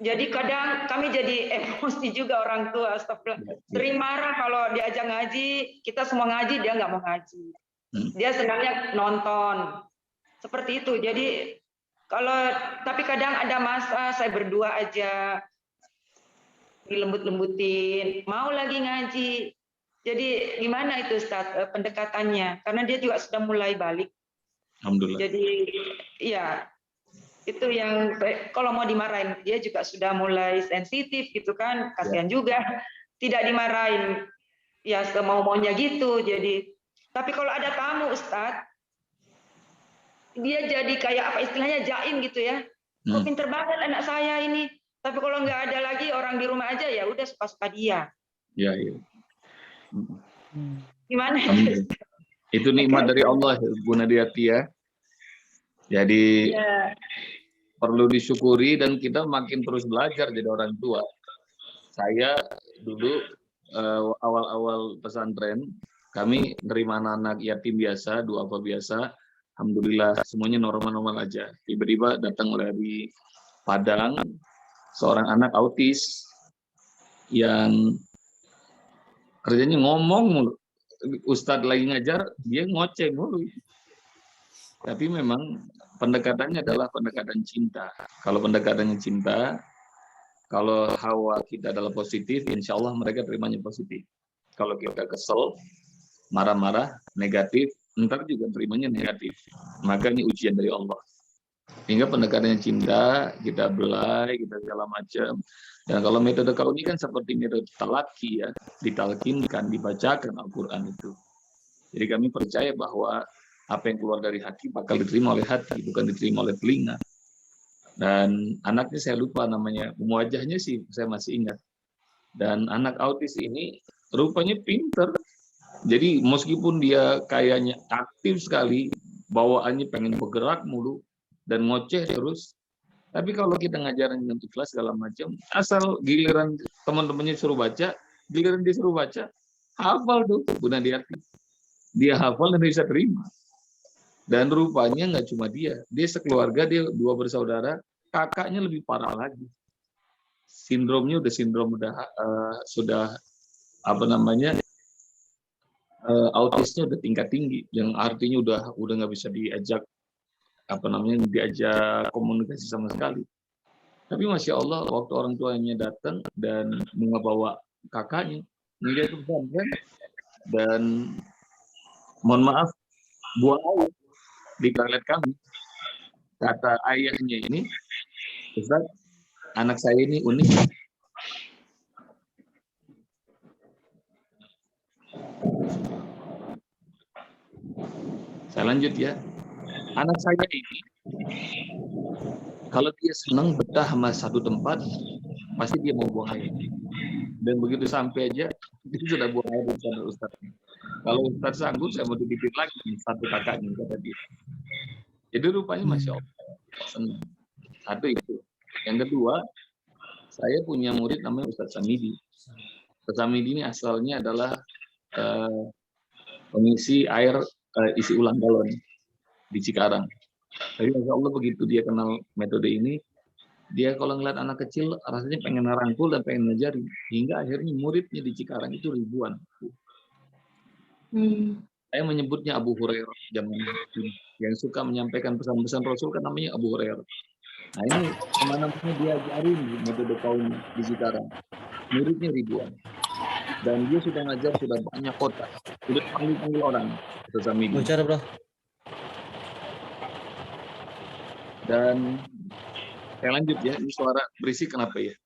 G: Jadi kadang kami jadi emosi juga orang tua, astagfirullah. Sering marah kalau diajak ngaji, kita semua ngaji, dia nggak mau ngaji. Dia senangnya nonton. Seperti itu. Jadi tapi kadang ada masa saya berdua aja, dilembut-lembutin, mau lagi ngaji. Jadi gimana itu Ustaz pendekatannya? Karena dia juga sudah mulai balik.
H: Alhamdulillah.
G: Jadi ya itu yang kalau mau dimarahin dia juga sudah mulai sensitif gitu kan, kasihan juga tidak dimarahin ya semau-maunya gitu. Jadi tapi kalau ada tamu Ustadz, dia jadi kayak apa istilahnya jaim gitu ya, kok pinter banget anak saya ini, tapi kalau nggak ada lagi orang di rumah aja ya udah suka-suka dia.
H: Ya.
G: Gimana
H: itu nikmat dari Allah Bu Nadiati ya. Jadi perlu disyukuri dan kita makin terus belajar jadi orang tua. Saya dulu awal-awal pesantren, kami nerima anak-anak yatim biasa, duafa biasa. Alhamdulillah semuanya normal-normal aja. Tiba-tiba datang dari Padang seorang anak autis yang kerjanya ngomong mulu. Ustadz lagi ngajar, dia ngoceh mulu. Tapi memang pendekatannya adalah pendekatan cinta. Kalau pendekatannya cinta, kalau hawa kita adalah positif, insya Allah mereka terimanya positif. Kalau kita kesel, marah-marah, negatif, ntar juga terimanya negatif. Maka ini ujian dari Allah. Hingga pendekatannya cinta, kita belai, kita segala macam. Dan kalau metode kau ini kan seperti metode talaki ya, ditalkinkan, dibacakan Al-Quran itu. Jadi kami percaya bahwa apa yang keluar dari hati bakal diterima oleh hati, bukan diterima oleh telinga. Dan anaknya saya lupa namanya, wajahnya sih saya masih ingat. Dan anak autis ini rupanya pinter. Jadi meskipun dia kayaknya aktif sekali, bawaannya pengen bergerak mulu, dan ngoceh terus, tapi kalau kita ngajarin untuk kelas segala macam, asal giliran teman-temannya suruh baca, giliran dia suruh baca, hafal tuh Bu Nadiati. Dia hafal dan bisa terima. Dan rupanya nggak cuma dia sekeluarga, dia 2 bersaudara, kakaknya lebih parah lagi. Sindromnya sudah apa namanya, autisnya udah tingkat tinggi, yang artinya udah nggak bisa diajak komunikasi sama sekali. Tapi masya Allah waktu orang tuanya datang dan membawa kakaknya, dia itu pesantren dan mohon maaf buang air di toilet kami. Kata ayahnya ini, Ustaz, anak saya ini unik. Saya lanjut ya. Anak saya ini, kalau dia senang betah sama satu tempat, pasti dia mau buang air. Dan begitu sampai aja, dia sudah buang air di sana Ustaz. Kalau Ustaz sanggup, saya mau titipin lagi satu kakaknya, kata dia. Jadi rupanya masya Allah senang. Satu itu. Yang kedua, saya punya murid namanya Ustaz Samidi. Ustaz Samidi ini asalnya adalah pengisi air isi ulang galon di Cikarang. Tapi masya Allah begitu dia kenal metode ini, dia kalau ngeliat anak kecil rasanya pengen ngerangkul dan pengen ngajarin. Hingga akhirnya muridnya di Cikarang itu ribuan. Saya menyebutnya Abu Hurairah zaman itu. Yang suka menyampaikan pesan-pesan Rasul kan namanya Abu Hurairah. Nah ini kemana-mana diajarin metode kaum di Cikarang. Muridnya ribuan. Dan dia sudah ngajar sudah banyak kota. Sudah panggil-panggil orang. Ustaz Hamidi.
F: Bocor bro.
H: Dan saya lanjut ya. Ini suara berisik kenapa ya?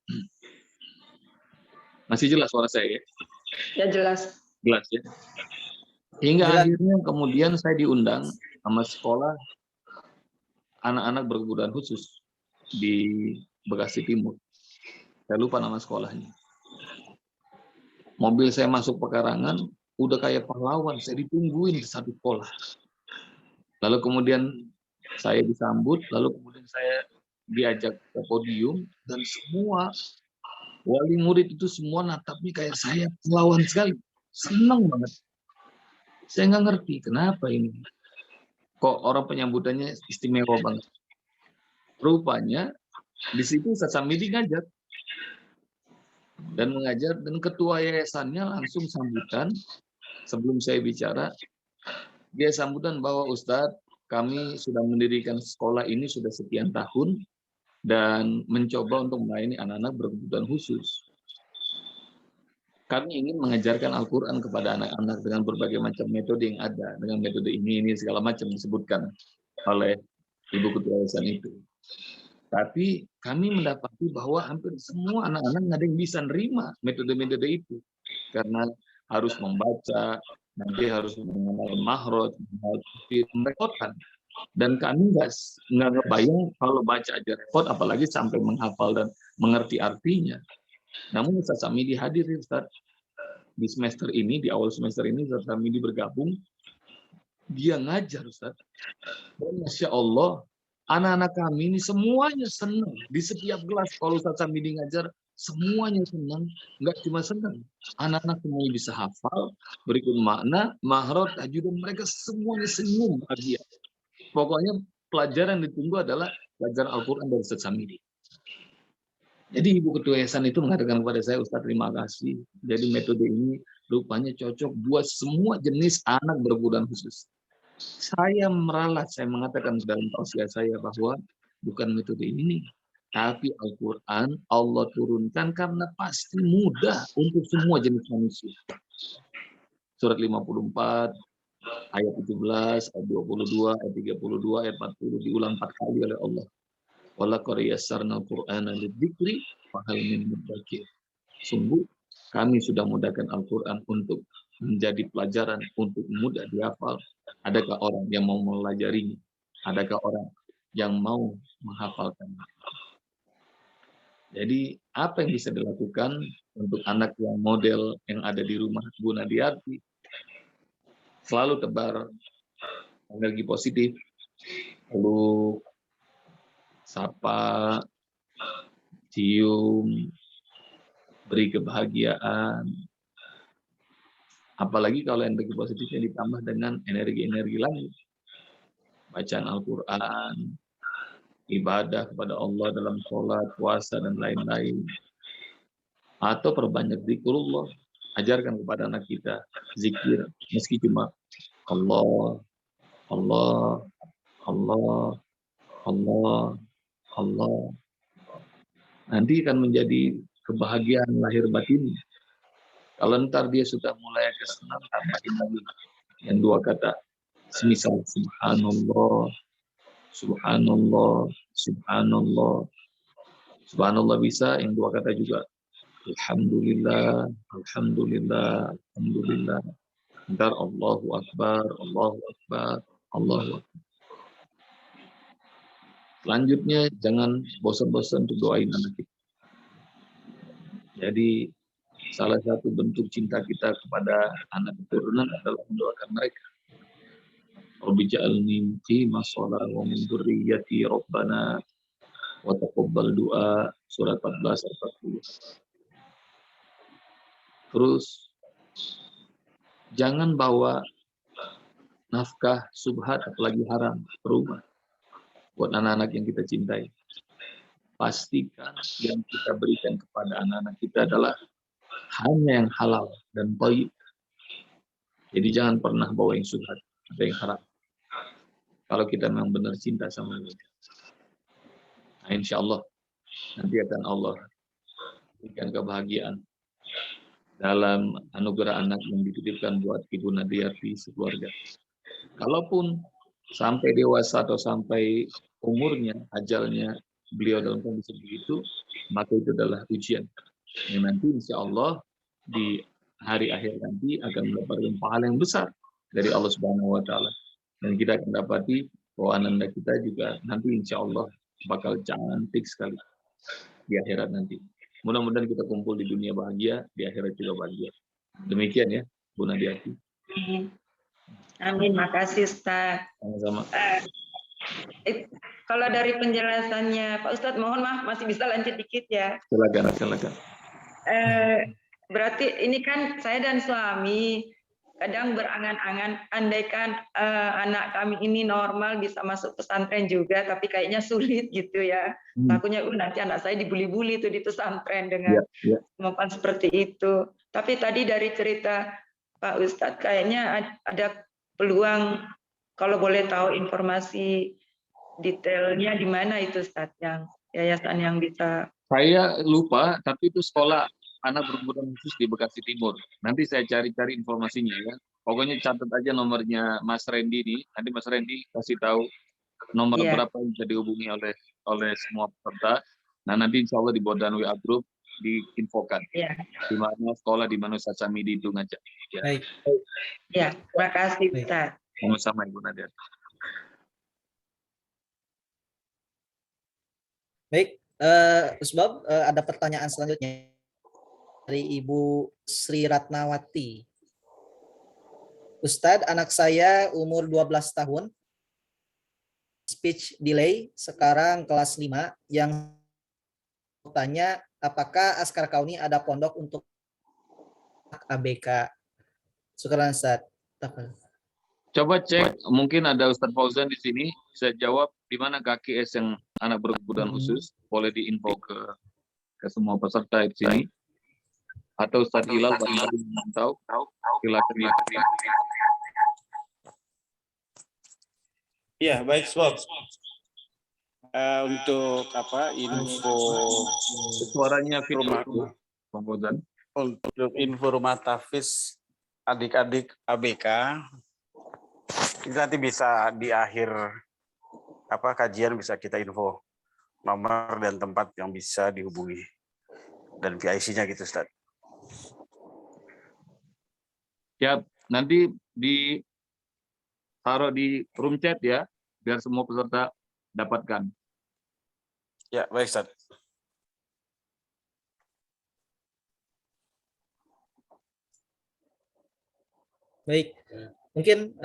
H: Masih jelas suara saya ya?
G: Ya jelas.
H: Jelas ya. Hingga
F: Jelas.
H: akhirnya kemudian saya diundang sama sekolah anak-anak berkebutuhan khusus di Bekasi Timur. Saya lupa nama sekolahnya. Mobil saya masuk pekarangan, udah kayak pahlawan, saya ditungguin di satu sekolah. Lalu kemudian saya disambut, lalu kemudian saya diajak ke podium, dan semua wali murid itu semua natapnya kayak saya, pahlawan sekali. Senang banget. Saya nggak ngerti kenapa ini. Kok orang penyambutannya istimewa banget. Rupanya di situ Ustaz Hamidi ngajar. Dan mengajar, dan ketua yayasannya langsung sambutan. Sebelum saya bicara, dia sambutan bahwa Ustadz, kami sudah mendirikan sekolah ini sudah sekian tahun dan mencoba untuk melayani anak-anak berkebutuhan khusus. Kami ingin mengajarkan Al-Quran kepada anak-anak dengan berbagai macam metode yang ada, dengan metode ini segala macam disebutkan oleh Ibu Ketua Yayasan itu. Tapi kami mendapati bahwa hampir semua anak-anak nggak ada yang bisa nerima metode-metode itu. Karena harus membaca, nanti harus mengenal mahroj, merepotkan. Dan kami nggak ngebayang kalau baca aja repot, apalagi sampai menghafal dan mengerti artinya. Namun Ustaz Hamidi hadir, Ustaz. Di semester ini, di awal semester ini, Ustaz Hamidi bergabung. Dia ngajar, Ustaz. Dan Masya Allah, anak-anak kami ini semuanya senang. Di setiap kelas kalau Ustaz Hamidi ngajar, semuanya senang. Enggak cuma senang. Anak-anak semuanya bisa hafal, berikut makna, mahrot, tajwid, dan mereka semuanya senyum bahagia. Pokoknya pelajaran yang ditunggu adalah pelajaran Al-Quran dari Ustaz Hamidi. Jadi Ibu Ketua Yayasan itu mengatakan kepada saya, Ustaz terima kasih. Jadi metode ini rupanya cocok buat semua jenis anak berkebutuhan khusus. Saya meralat, saya mengatakan dalam tausiah saya bahwa bukan metode ini, tapi Al-Quran Allah turunkan karena pasti mudah untuk semua jenis manusia. Surat 54, ayat 17, ayat 22, ayat 32, ayat 40 diulang 4 kali oleh Allah. Walaqad yassarnal Qur'ana lidzikri fahal min mudzakir. Sungguh kami sudah mudahkan Al-Quran untuk menjadi pelajaran, untuk mudah dihafal. Adakah orang yang mau mempelajarinya? Adakah orang yang mau menghafalkan? Jadi apa yang bisa dilakukan untuk anak yang model yang ada di rumah Bu Nadiati? Selalu tebar energi positif, lalu sapa, cium, beri kebahagiaan. Apalagi kalau energi positifnya ditambah dengan energi-energi lain. Bacaan Al-Quran, ibadah kepada Allah dalam sholat, puasa, dan lain-lain. Atau perbanyak zikrullah. Ajarkan kepada anak kita zikir. Meski cuma Allah, Allah, Allah, Allah, Allah. Nanti akan menjadi kebahagiaan lahir batin. Kalau ntar dia sudah mulai kesenang, tambahin lagi yang 2 kata. Semisal subhanallah, subhanallah, subhanallah. Subhanallah bisa, yang 2 kata juga. Alhamdulillah, alhamdulillah, alhamdulillah. Ntar Allahu Akbar, Allahu Akbar, Allahu Akbar. Selanjutnya jangan bosan-bosan untuk doain anak kita. Jadi salah satu bentuk cinta kita kepada anak keturunan adalah mendoakan mereka. Rabbi ja'alni muqimas shalah wa min dzurriyyati rabbana wa taqabbal du'a, surat 14 ayat 40. Terus jangan bawa nafkah subhat apalagi haram ke rumah buat anak-anak yang kita cintai. Pastikan yang kita berikan kepada anak-anak kita adalah hanya yang halal dan thayyib. Jadi jangan pernah bawa yang subhat atau yang haram. Kalau kita memang benar cinta sama mereka. Nah, Nah, insya Allah nanti akan Allah berikan kebahagiaan dalam anugerah anak yang dititipkan buat Ibu Nadiati sekeluarga. Kalaupun sampai dewasa atau sampai umurnya, ajalnya beliau dalam kondisi begitu, maka itu adalah ujian. Yang nanti insya Allah di hari akhir nanti akan mendapatkan pahala yang besar dari Allah Subhanahu Wa Taala. Dan kita akan dapati bahwa anak kita juga nanti insya Allah bakal cantik sekali di akhirat nanti. Mudah-mudahan kita kumpul di dunia bahagia, di akhirat juga bahagia. Demikian ya, Bu Nadiati.
G: Amin, makasih Ustaz.
H: Sama-sama.
G: Kalau dari penjelasannya Pak Ustadz, mohon maaf masih bisa lanjut dikit ya.
H: Silakan, silakan.
G: Berarti ini kan saya dan suami kadang berangan-angan, andaikan anak kami ini normal bisa masuk pesantren juga, tapi kayaknya sulit gitu ya. Takutnya nanti anak saya dibully-bully tuh di pesantren dengan kemampuan seperti itu. Tapi tadi dari cerita Pak Ustadz kayaknya ada peluang, kalau boleh tahu informasi detailnya di mana itu Ustadz, yang yayasan yang bisa.
H: Saya lupa, tapi itu sekolah anak berkebutuhan khusus di Bekasi Timur. Nanti saya cari-cari informasinya ya. Pokoknya catat aja nomornya Mas Randy nih. Nanti Mas Randy kasih tahu nomor berapa yang bisa dihubungi oleh semua peserta. Nah nanti insya Allah di Bodan WA Group diinfokan. Di mana sekolah, di mana Sasami di itu ngajak. Ya.
F: Baik.
G: Ya, terima kasih Ustaz.
H: Sama-sama Ibu Nadia.
F: Baik, Usbab, ada pertanyaan selanjutnya dari Ibu Sri Ratnawati. Ustadz, anak saya umur 12 tahun, speech delay, sekarang kelas 5, yang tanya apakah Askar Kauni ada pondok untuk ABK? Syukran Ustadz.
H: Coba cek, mungkin ada Ustadz Fauzan di sini, saya jawab di mana KKS yang anak berkebutuhan khusus, boleh diinfo ke semua peserta di sini. Atau Ustadz Hilal barangkali tahu, silakan.
I: Iya, baik, Sob. Untuk apa info
H: Suaranya
I: rumah, untuk info rumah tahfiz adik-adik ABK, itu nanti bisa di akhir apa kajian bisa kita info nomor dan tempat yang bisa dihubungi dan PIC-nya gitu, Ustaz.
H: Ya, nanti taruh di room chat ya, biar semua peserta dapatkan.
I: Ya, baik, Ustaz.
F: Baik, mungkin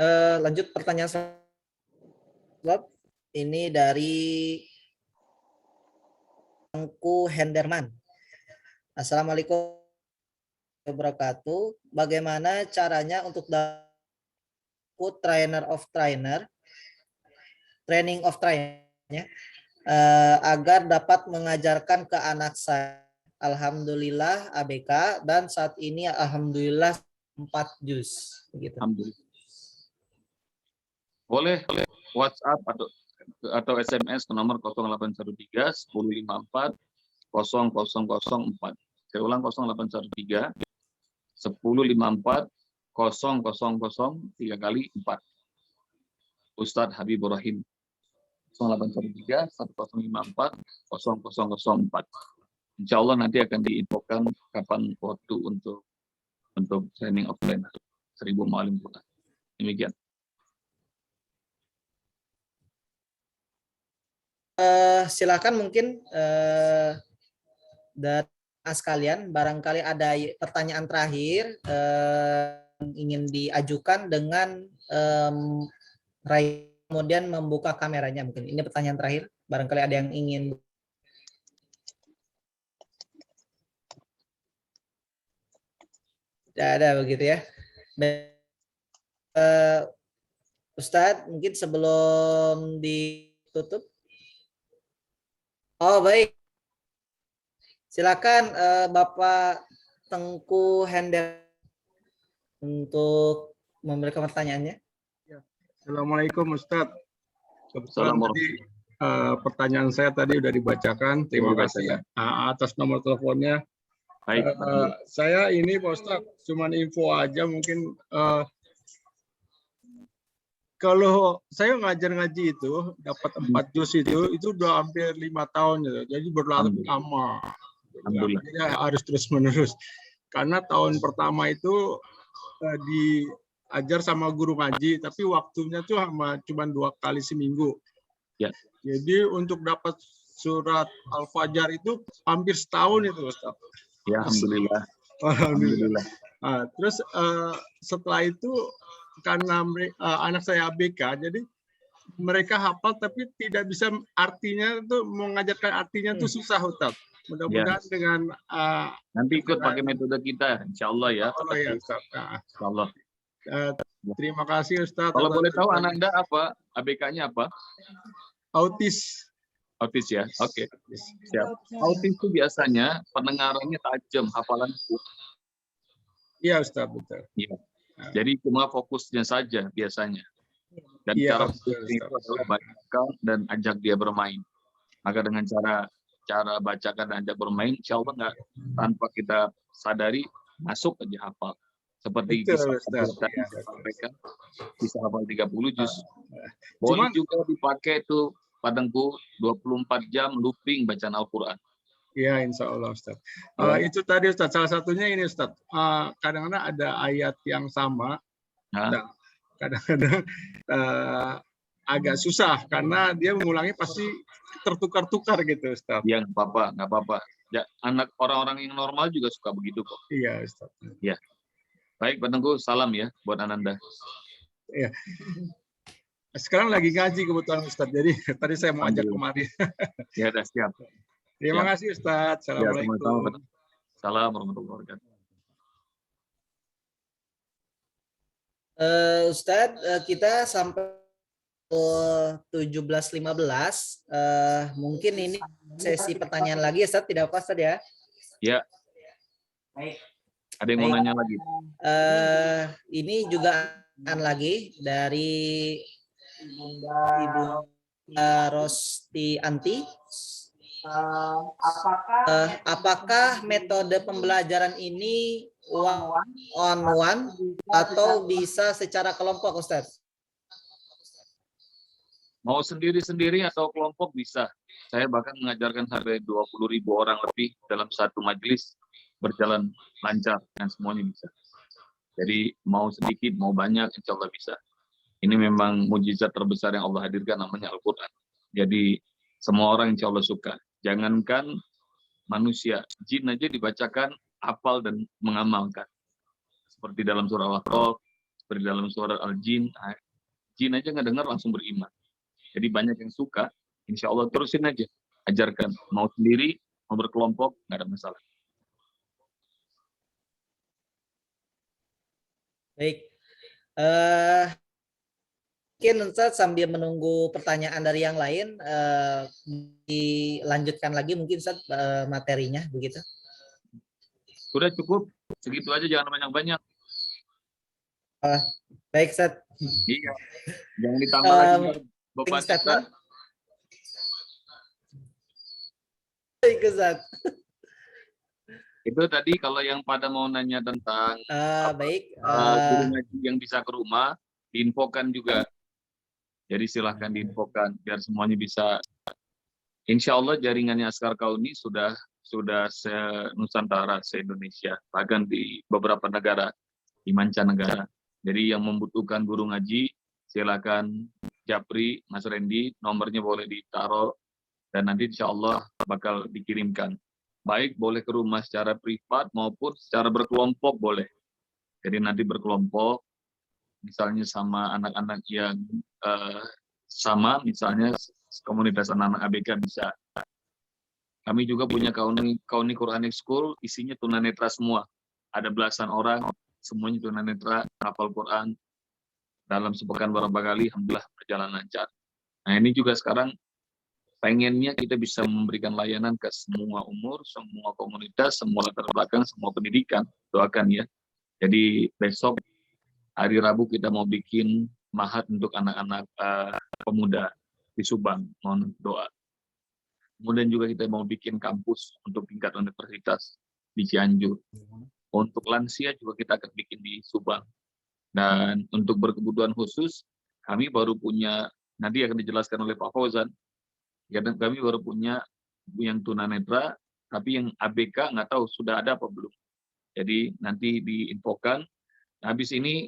F: lanjut pertanyaan selanjutnya. Ini dari Tengku Henderman. Assalamualaikum warahmatullahi wabarakatuh. Bagaimana caranya untuk dapat training of trainer agar dapat mengajarkan ke anak saya? Alhamdulillah ABK dan saat ini alhamdulillah 4 juz begitu.
H: Alhamdulillah. Boleh WhatsApp atau SMS ke nomor 0813 1054 0004. Saya ulang 0813 1054 0003 kali 4. Ustadz Habibur Rahim. 0813 1054 0004. Insya Allah nanti akan diinfokan kapan waktu untuk training offline 1000 mu'alim Quran. Demikian.
F: Silakan mungkin dari sekalian barangkali ada pertanyaan terakhir ingin diajukan dengan kemudian membuka kameranya. Mungkin ini pertanyaan terakhir, barangkali ada yang ingin. Tidak ada begitu ya. Ustadz, mungkin sebelum ditutup. Oh baik, silakan Bapak Tengku Hender untuk memberikan pertanyaannya.
J: Assalamualaikum Ustadz.
H: Assalamualaikum.
J: pertanyaan saya tadi sudah dibacakan. Terima
H: Boleh
J: kasih
H: bacakan.
J: atas nomor teleponnya.
H: Baik.
J: Saya ini Pak Ustadz, cuman info aja mungkin kalau saya ngajar ngaji itu dapat 4 juz itu udah hampir 5 tahun gitu. Jadi lama.
H: Alhamdulillah.
J: Jadi harus terus menerus. Karena tahun pertama itu diajar sama guru ngaji, tapi waktunya tuh cuma 2 kali seminggu.
H: Ya.
J: Jadi untuk dapat surat Al-Fajr itu hampir setahun itu Ustaz.
H: Ya, alhamdulillah.
J: Alhamdulillah. Nah, terus setelah itu karena anak saya ABK, jadi mereka hafal tapi tidak bisa artinya tuh mengajarkan artinya tuh susah Ustaz. Mudah-mudahan dengan
H: nanti ikut pakai metode kita, insya Allah ya.
J: Allah ya Ustaz.
H: Insya Allah.
J: Terima kasih Ustaz.
H: Kalau boleh tahu Ananda apa? ABK-nya apa?
J: Autis.
H: Autis ya, oke. Siap. Autis itu biasanya pendengarannya tajam, hafalan.
J: Iya Ustaz, betul.
H: Iya. Jadi cuma fokusnya saja biasanya. Dan
J: Iya,
H: cara
J: betul,
H: fokusnya itu
J: Ustaz.
H: adalah bacakan dan ajak dia bermain. Maka dengan cara bacakan dan ajak bermain, insya Allah nggak tanpa kita sadari masuk aja hafal. Seperti
J: Betul,
H: kisah
J: Ustaz.
H: tadi saya sampaikan, bisa hafal 30 juz.
J: Cuman-
H: Boleh juga dipakai tuh Pak Tengku 24 jam looping bacaan Al-Quran.
J: Iya, insya Allah Ustaz.
H: Ya.
J: Itu tadi Ustaz, salah satunya ini Ustaz. Kadang-kadang ada ayat yang sama,
H: Nah,
J: kadang-kadang agak susah karena dia mengulangi pasti tertukar-tukar gitu Ustaz.
H: ya nggak apa-apa, nggak apa-apa. Ya, anak orang-orang yang normal juga suka begitu kok.
J: Iya Ustaz.
H: Ya. Baik Pak Tengku, salam ya buat Ananda.
J: Iya. Sekarang lagi ngaji kebetulan Ustaz. Jadi tadi saya mau ajak kemari.
H: Ya udah siap.
J: Terima
H: Ya.
J: kasih Ustaz.
H: Ya,
J: Assalamualaikum.
H: sama-sama, Pak. Salam warahmatullahi wabarakatuh.
F: Ustadz, kita sampai 17.15. Mungkin ini sesi pertanyaan lagi, Ustadz. Tidak apa, Ustadz ya?
H: Ya.
F: Baik.
H: Ada yang mau
F: Baik.
H: nanya lagi?
F: Ini juga lagi dari Ibu Rosti Anti. Apakah metode pembelajaran ini one on one atau bisa secara kelompok, Ustaz?
H: Mau sendiri-sendiri atau kelompok bisa. Saya bahkan mengajarkan sampai 20.000 orang lebih dalam satu majelis berjalan lancar dan semuanya bisa. Jadi mau sedikit, mau banyak, insya Allah bisa. Ini memang mujizat terbesar yang Allah hadirkan namanya Al-Quran. Jadi semua orang insya Allah suka. Jangankan manusia, jin aja dibacakan, hafal dan mengamalkan. Seperti dalam surah Al-Aqaf, seperti dalam surah Al-Jin, jin aja nggak dengar langsung beriman. Jadi banyak yang suka, insya Allah terusin aja. Ajarkan, mau sendiri, mau berkelompok, nggak ada masalah.
F: Baik. Mungkin Ustaz sambil menunggu pertanyaan dari yang lain, dilanjutkan lagi mungkin Ustaz materinya begitu.
H: Sudah cukup, segitu aja, jangan banyak-banyak.
F: Baik Ustaz.
H: Iya, jangan ditambah lagi beban kita.
F: Statement. Baik Ustaz.
H: Itu tadi kalau yang pada mau nanya tentang
F: Baik.
H: guru ngaji yang bisa ke rumah, diinfokan juga. Jadi silahkan diinfokan biar semuanya bisa. Insya Allah jaringannya Askar Kauni sudah se-Nusantara, se-Indonesia, bahkan di beberapa negara, di mancanegara. Jadi yang membutuhkan guru ngaji, silakan Japri, Mas Randy, nomornya boleh ditaruh, dan nanti insya Allah bakal dikirimkan. Baik boleh ke rumah secara privat maupun secara berkelompok boleh. Jadi nanti berkelompok, misalnya sama anak-anak yang sama, misalnya komunitas anak-anak ABK bisa. Kami juga punya Kauni Quranic School, isinya tunanetra semua. Ada belasan orang, semuanya tunanetra, hafal Quran. Dalam sepekan beberapa kali, alhamdulillah berjalan lancar. Nah ini juga sekarang pengennya kita bisa memberikan layanan ke semua umur, semua komunitas, semua latar belakang, semua pendidikan. Doakan ya. Jadi besok hari Rabu kita mau bikin mahat untuk anak-anak pemuda. di Subang, mohon doa. Kemudian juga kita mau bikin kampus untuk tingkat universitas di Cianjur. Untuk lansia juga kita akan bikin di Subang. Dan untuk berkebutuhan khusus, kami baru punya, nanti akan dijelaskan oleh Pak Fauzan, kami baru punya yang tunanetra, tapi yang ABK nggak tahu sudah ada apa belum. Jadi nanti diinfokan. Habis ini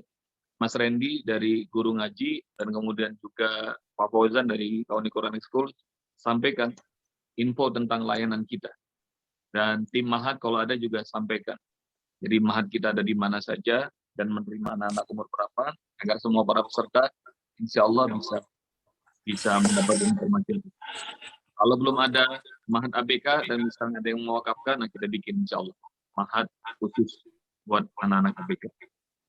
H: Mas Randy dari guru ngaji dan kemudian juga Pak Fauzan dari Kauni Quranic School sampaikan info tentang layanan kita. Dan tim Mahat kalau ada juga sampaikan. Jadi Mahat kita ada di mana saja dan menerima anak-anak umur berapa agar semua para peserta insya Allah bisa mendapatkan informasi. Kalau belum ada Mahat ABK dan misalnya ada yang mewakafkan, nah kita bikin insya Allah Mahat khusus buat anak-anak ABK.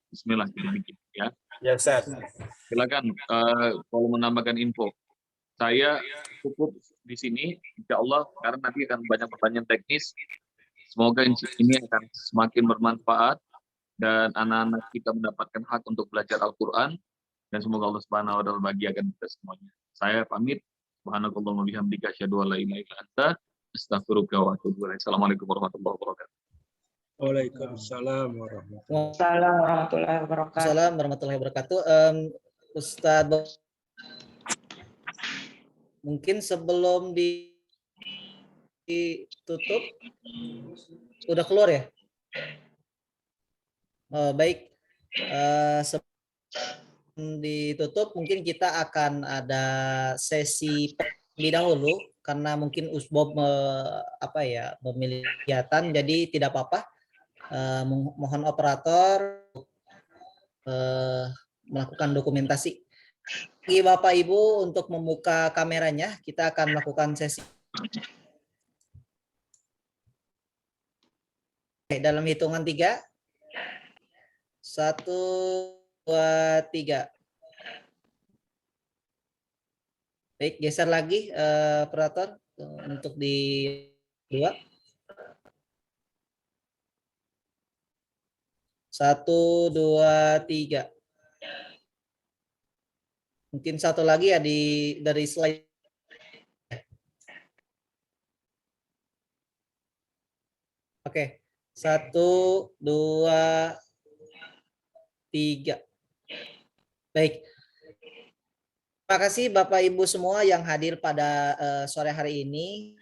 H: Bismillah kita bikin ya.
I: Ya Ustaz.
H: Silakan kalau menambahkan info. Saya cukup di sini, insya Allah, karena nanti akan banyak pertanyaan teknis. Semoga ini akan semakin bermanfaat dan anak-anak kita mendapatkan hak untuk belajar Al-Quran dan semoga Allah Subhanahu wa taala bahagiakan kita semuanya. Saya pamit. Subhanakallahumma bihamdika asyhadu an la ilaha illa anta astaghfiruka wa atubu ilaik. Assalamualaikum warahmatullahi wabarakatuh.
J: Waalaikumsalam warahmatullahi
G: Assalamualaikum warahmatullahi wabarakatuh.
F: Assalamualaikum warahmatullahi wabarakatuh. Ustadz, mungkin sebelum ditutup, udah keluar ya? Baik, sebelum ditutup mungkin kita akan ada sesi terlebih dahulu karena mungkin Usbob memilih kegiatan, jadi tidak apa-apa. Mohon operator melakukan dokumentasi. Bagi Bapak Ibu untuk membuka kameranya, kita akan melakukan sesi. Oke, dalam hitungan 3. 1, 2, 3. Baik, geser lagi operator untuk di 2. 1, 2, 3. Mungkin satu lagi ya dari slide. Oke, 1, 2, 3. Baik. Terima kasih Bapak Ibu semua yang hadir pada sore hari ini.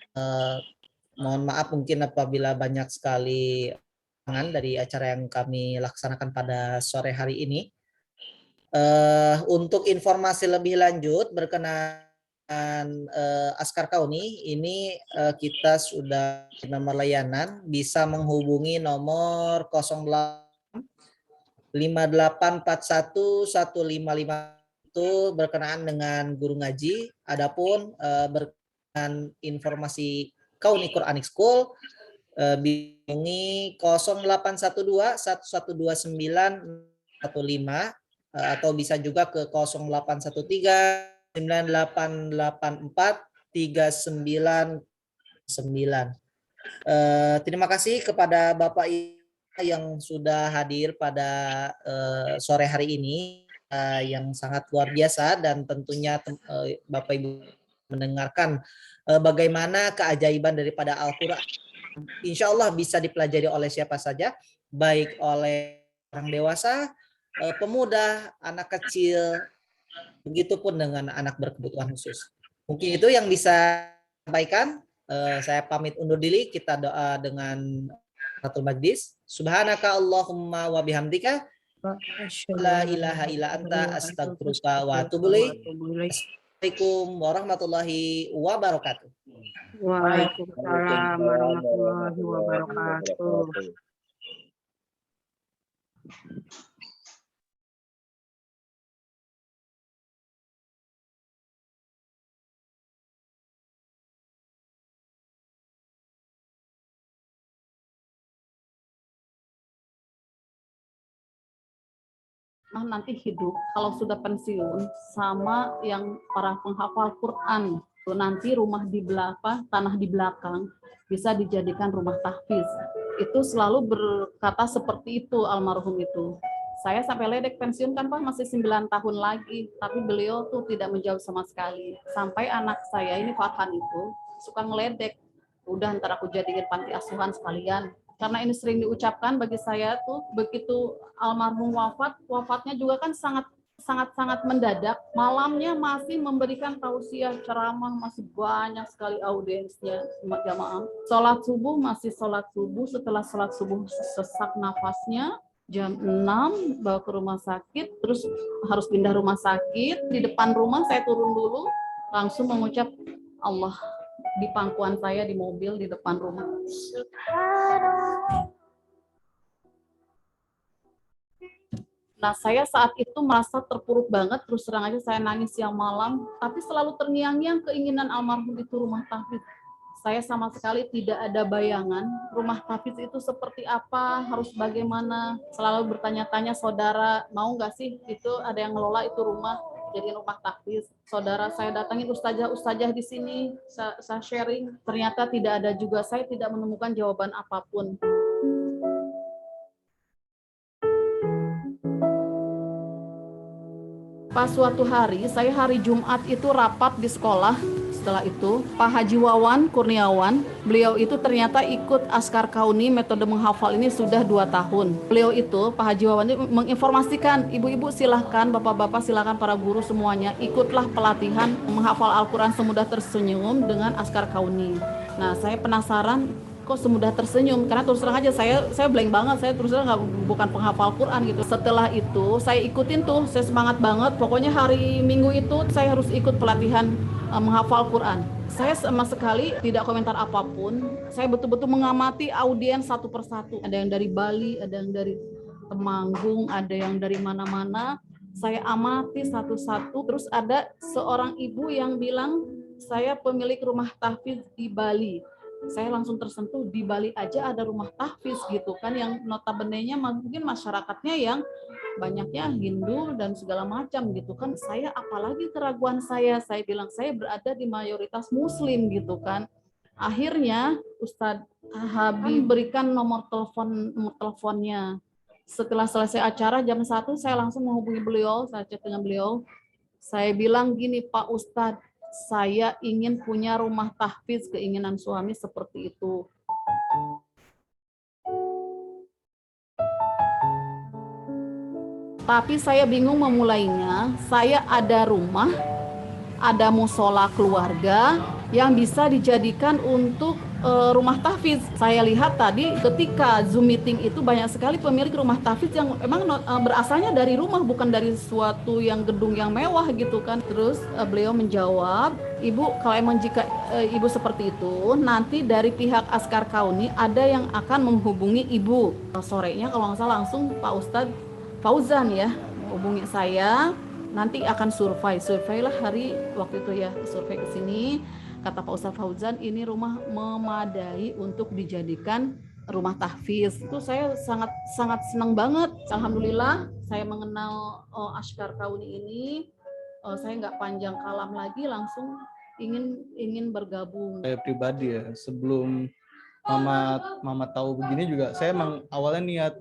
F: Mohon maaf mungkin apabila banyak sekali dari acara yang kami laksanakan pada sore hari ini. Untuk informasi lebih lanjut berkenaan Askar Kauni, ini kita sudah nomor layanan, bisa menghubungi nomor 08 5841 155 itu berkenaan dengan guru ngaji. Adapun berkenaan informasi Kauni Quranic School, hubungi 0812 1129 15 atau bisa juga ke 0813 9884 399. Terima kasih kepada Bapak yang sudah hadir pada sore hari ini yang sangat luar biasa, dan tentunya Bapak Ibu mendengarkan bagaimana keajaiban daripada Al-Quran. Insya Allah bisa dipelajari oleh siapa saja, baik oleh orang dewasa, pemuda, anak kecil, begitupun dengan anak berkebutuhan khusus. Mungkin itu yang bisa sampaikan. Saya pamit undur diri. Kita doa dengan Ratul Majlis. Subhanaka Allahumma wa bihamdika la ilaha illa anta astaghfiruka wa atubu ilaik. Assalamualaikum warahmatullahi wabarakatuh.
E: Waalaikumsalam warahmatullahi wabarakatuh.
K: Nanti hidup kalau sudah pensiun sama yang para penghafal Quran. Nanti rumah di belakang, tanah di belakang bisa dijadikan rumah tahfiz. Itu selalu berkata seperti itu almarhum itu. Saya sampai ledek pensiun kan Pak masih 9 tahun lagi, tapi beliau tuh tidak menjawab sama sekali. Sampai anak saya ini Farhan itu suka ngeledek, udah ntar aku jadiin panti asuhan sekalian. Karena ini sering diucapkan bagi saya tuh begitu almarhum wafatnya juga kan sangat mendadak. Malamnya masih memberikan tausiah ceramah, masih banyak sekali audiensnya jamaah. Sholat subuh masih sholat subuh, setelah sholat subuh sesak nafasnya, jam 6 bawa ke rumah sakit, terus harus pindah rumah sakit. Di depan rumah saya turun dulu, langsung mengucap Allah di pangkuan saya di mobil di depan rumah. Nah, saya saat itu merasa terpuruk banget, terus terang aja saya nangis siang malam, tapi selalu terngiang-ngiang keinginan almarhum itu rumah tahfidz. Saya sama sekali tidak ada bayangan rumah tahfidz itu seperti apa, harus bagaimana. Selalu bertanya-tanya saudara, mau nggak sih itu ada yang ngelola itu rumah, jadi rumah tahfidz. Saudara saya datangin ustazah di sini, saya sharing, ternyata tidak ada juga, saya tidak menemukan jawaban apapun. Pas suatu hari, saya hari Jumat itu rapat di sekolah. Setelah itu, Pak Haji Wawan Kurniawan, beliau itu ternyata ikut Askar Kauni metode menghafal ini sudah 2 tahun. Beliau itu, Pak Haji Wawan itu menginformasikan, ibu-ibu silahkan, bapak-bapak silahkan, para guru semuanya, ikutlah pelatihan menghafal Al-Quran semudah tersenyum dengan Askar Kauni. Nah, saya penasaran, kok semudah tersenyum, karena terus terang aja saya blank banget, saya terus terang bukan penghafal Quran gitu. Setelah itu saya ikutin tuh, saya semangat banget, pokoknya hari Minggu itu saya harus ikut pelatihan menghafal Quran. Saya sama sekali tidak komentar apapun, saya betul-betul mengamati audiens satu persatu, ada yang dari Bali, ada yang dari Temanggung, ada yang dari mana-mana, saya amati satu-satu. Terus ada seorang ibu yang bilang, saya pemilik rumah tahfidz di Bali. Saya langsung tersentuh, di Bali aja ada rumah tahfidz gitu kan, yang notabene-nya mungkin masyarakatnya yang banyaknya Hindu dan segala macam gitu kan. Saya apalagi keraguan saya bilang saya berada di mayoritas Muslim gitu kan. Akhirnya Ustadz Habib berikan nomor teleponnya. Setelah selesai acara jam 1 saya langsung menghubungi beliau, saya chat dengan beliau. Saya bilang gini, Pak Ustadz, saya ingin punya rumah tahfidz, keinginan suami seperti itu. Tapi saya bingung memulainya. Saya ada rumah, ada musola keluarga yang bisa dijadikan untuk rumah tahfidz. Saya lihat tadi ketika Zoom meeting itu banyak sekali pemilik rumah tahfidz yang memang berasalnya dari rumah, bukan dari suatu yang gedung yang mewah gitu kan. Terus beliau menjawab, Ibu, kalau emang jika Ibu seperti itu, nanti dari pihak Askar Kauni ada yang akan menghubungi Ibu. Sorenya kalau nggak salah langsung Pak Ustadz Fauzan ya hubungi saya, nanti akan survei lah hari waktu itu ya, survei ke sini. Kata Pak Ustadz Fauzan, ini rumah memadai untuk dijadikan rumah tahfidz. Itu saya sangat senang banget. Alhamdulillah saya mengenal Askar Kauni ini. Saya nggak panjang kalam lagi, langsung ingin bergabung.
L: Saya pribadi ya, sebelum mama tahu begini juga, saya emang awalnya niat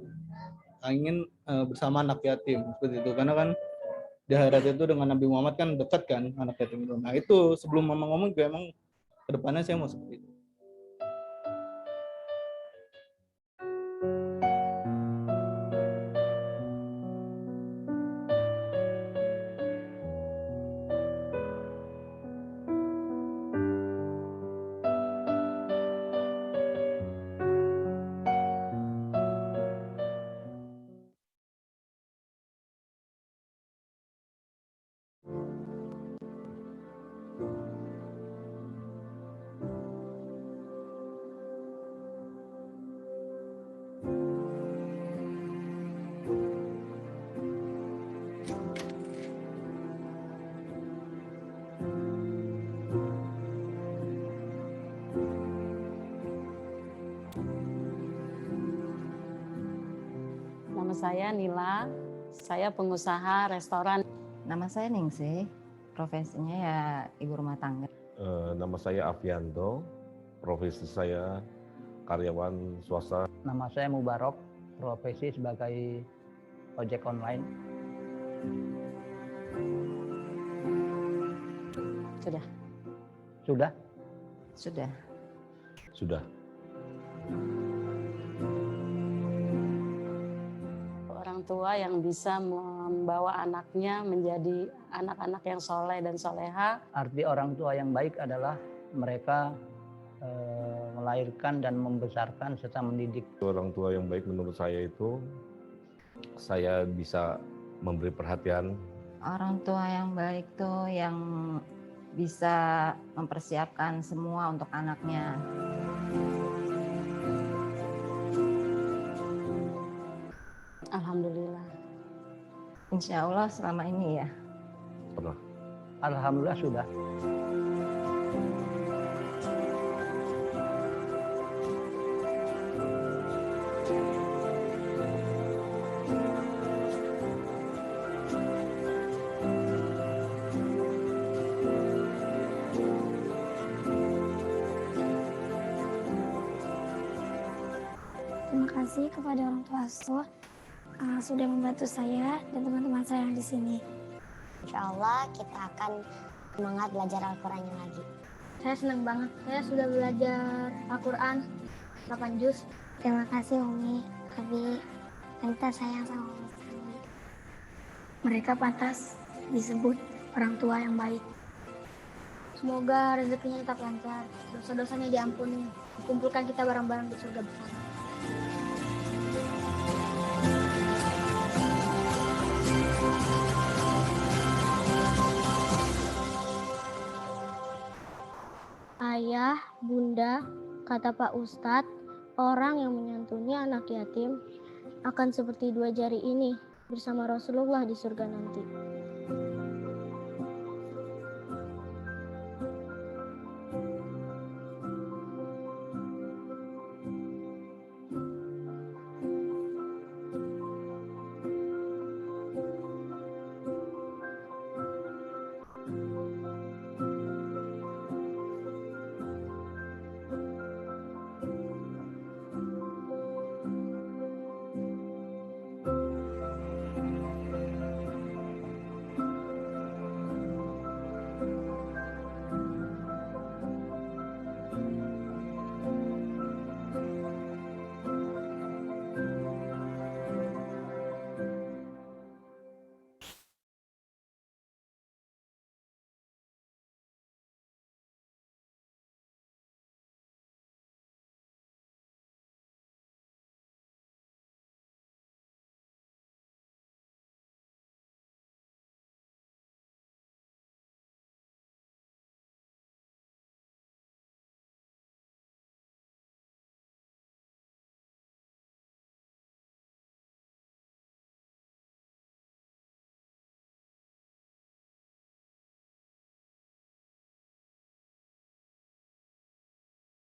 L: ingin bersama anak yatim seperti itu, karena kan di akhirat itu dengan Nabi Muhammad kan dekat kan anak yatim itu. Nah itu sebelum mama ngomong juga emang kedepannya saya mau seperti itu.
M: Nama saya Nila, saya pengusaha restoran.
N: Nama saya Ningsih, profesinya ya ibu rumah tangga.
O: Nama saya Afianto, profesi saya karyawan swasta.
P: Nama saya Mubarok, profesi sebagai ojek online.
M: Sudah.
P: Sudah?
M: Sudah.
O: Sudah.
M: Orang tua yang bisa membawa anaknya menjadi anak-anak yang soleh dan soleha.
P: Arti orang tua yang baik adalah mereka melahirkan dan membesarkan serta mendidik.
O: Orang tua yang baik menurut saya itu, saya bisa memberi perhatian.
N: Orang tua yang baik tuh yang bisa mempersiapkan semua untuk anaknya.
M: Alhamdulillah.
N: Insya Allah selama ini ya.
O: Pernah.
P: Alhamdulillah sudah.
Q: Terima kasih kepada orang tua asuh sudah membantu saya dan teman-teman saya yang di sini.
R: Insya Allah kita akan semangat belajar Al-Qurannya lagi.
Q: Saya senang banget. Saya sudah belajar Al-Quran 8 juz. Terima kasih Umi, Abi, dan kita sayang sama Umi. Mereka pantas disebut orang tua yang baik. Semoga rezekinya tetap lancar, dosa-dosanya diampuni, kumpulkan kita bareng-bareng di surga bersama. Ayah, bunda, kata Pak Ustadz, orang yang menyantuni anak yatim akan seperti dua jari ini bersama Rasulullah di surga nanti.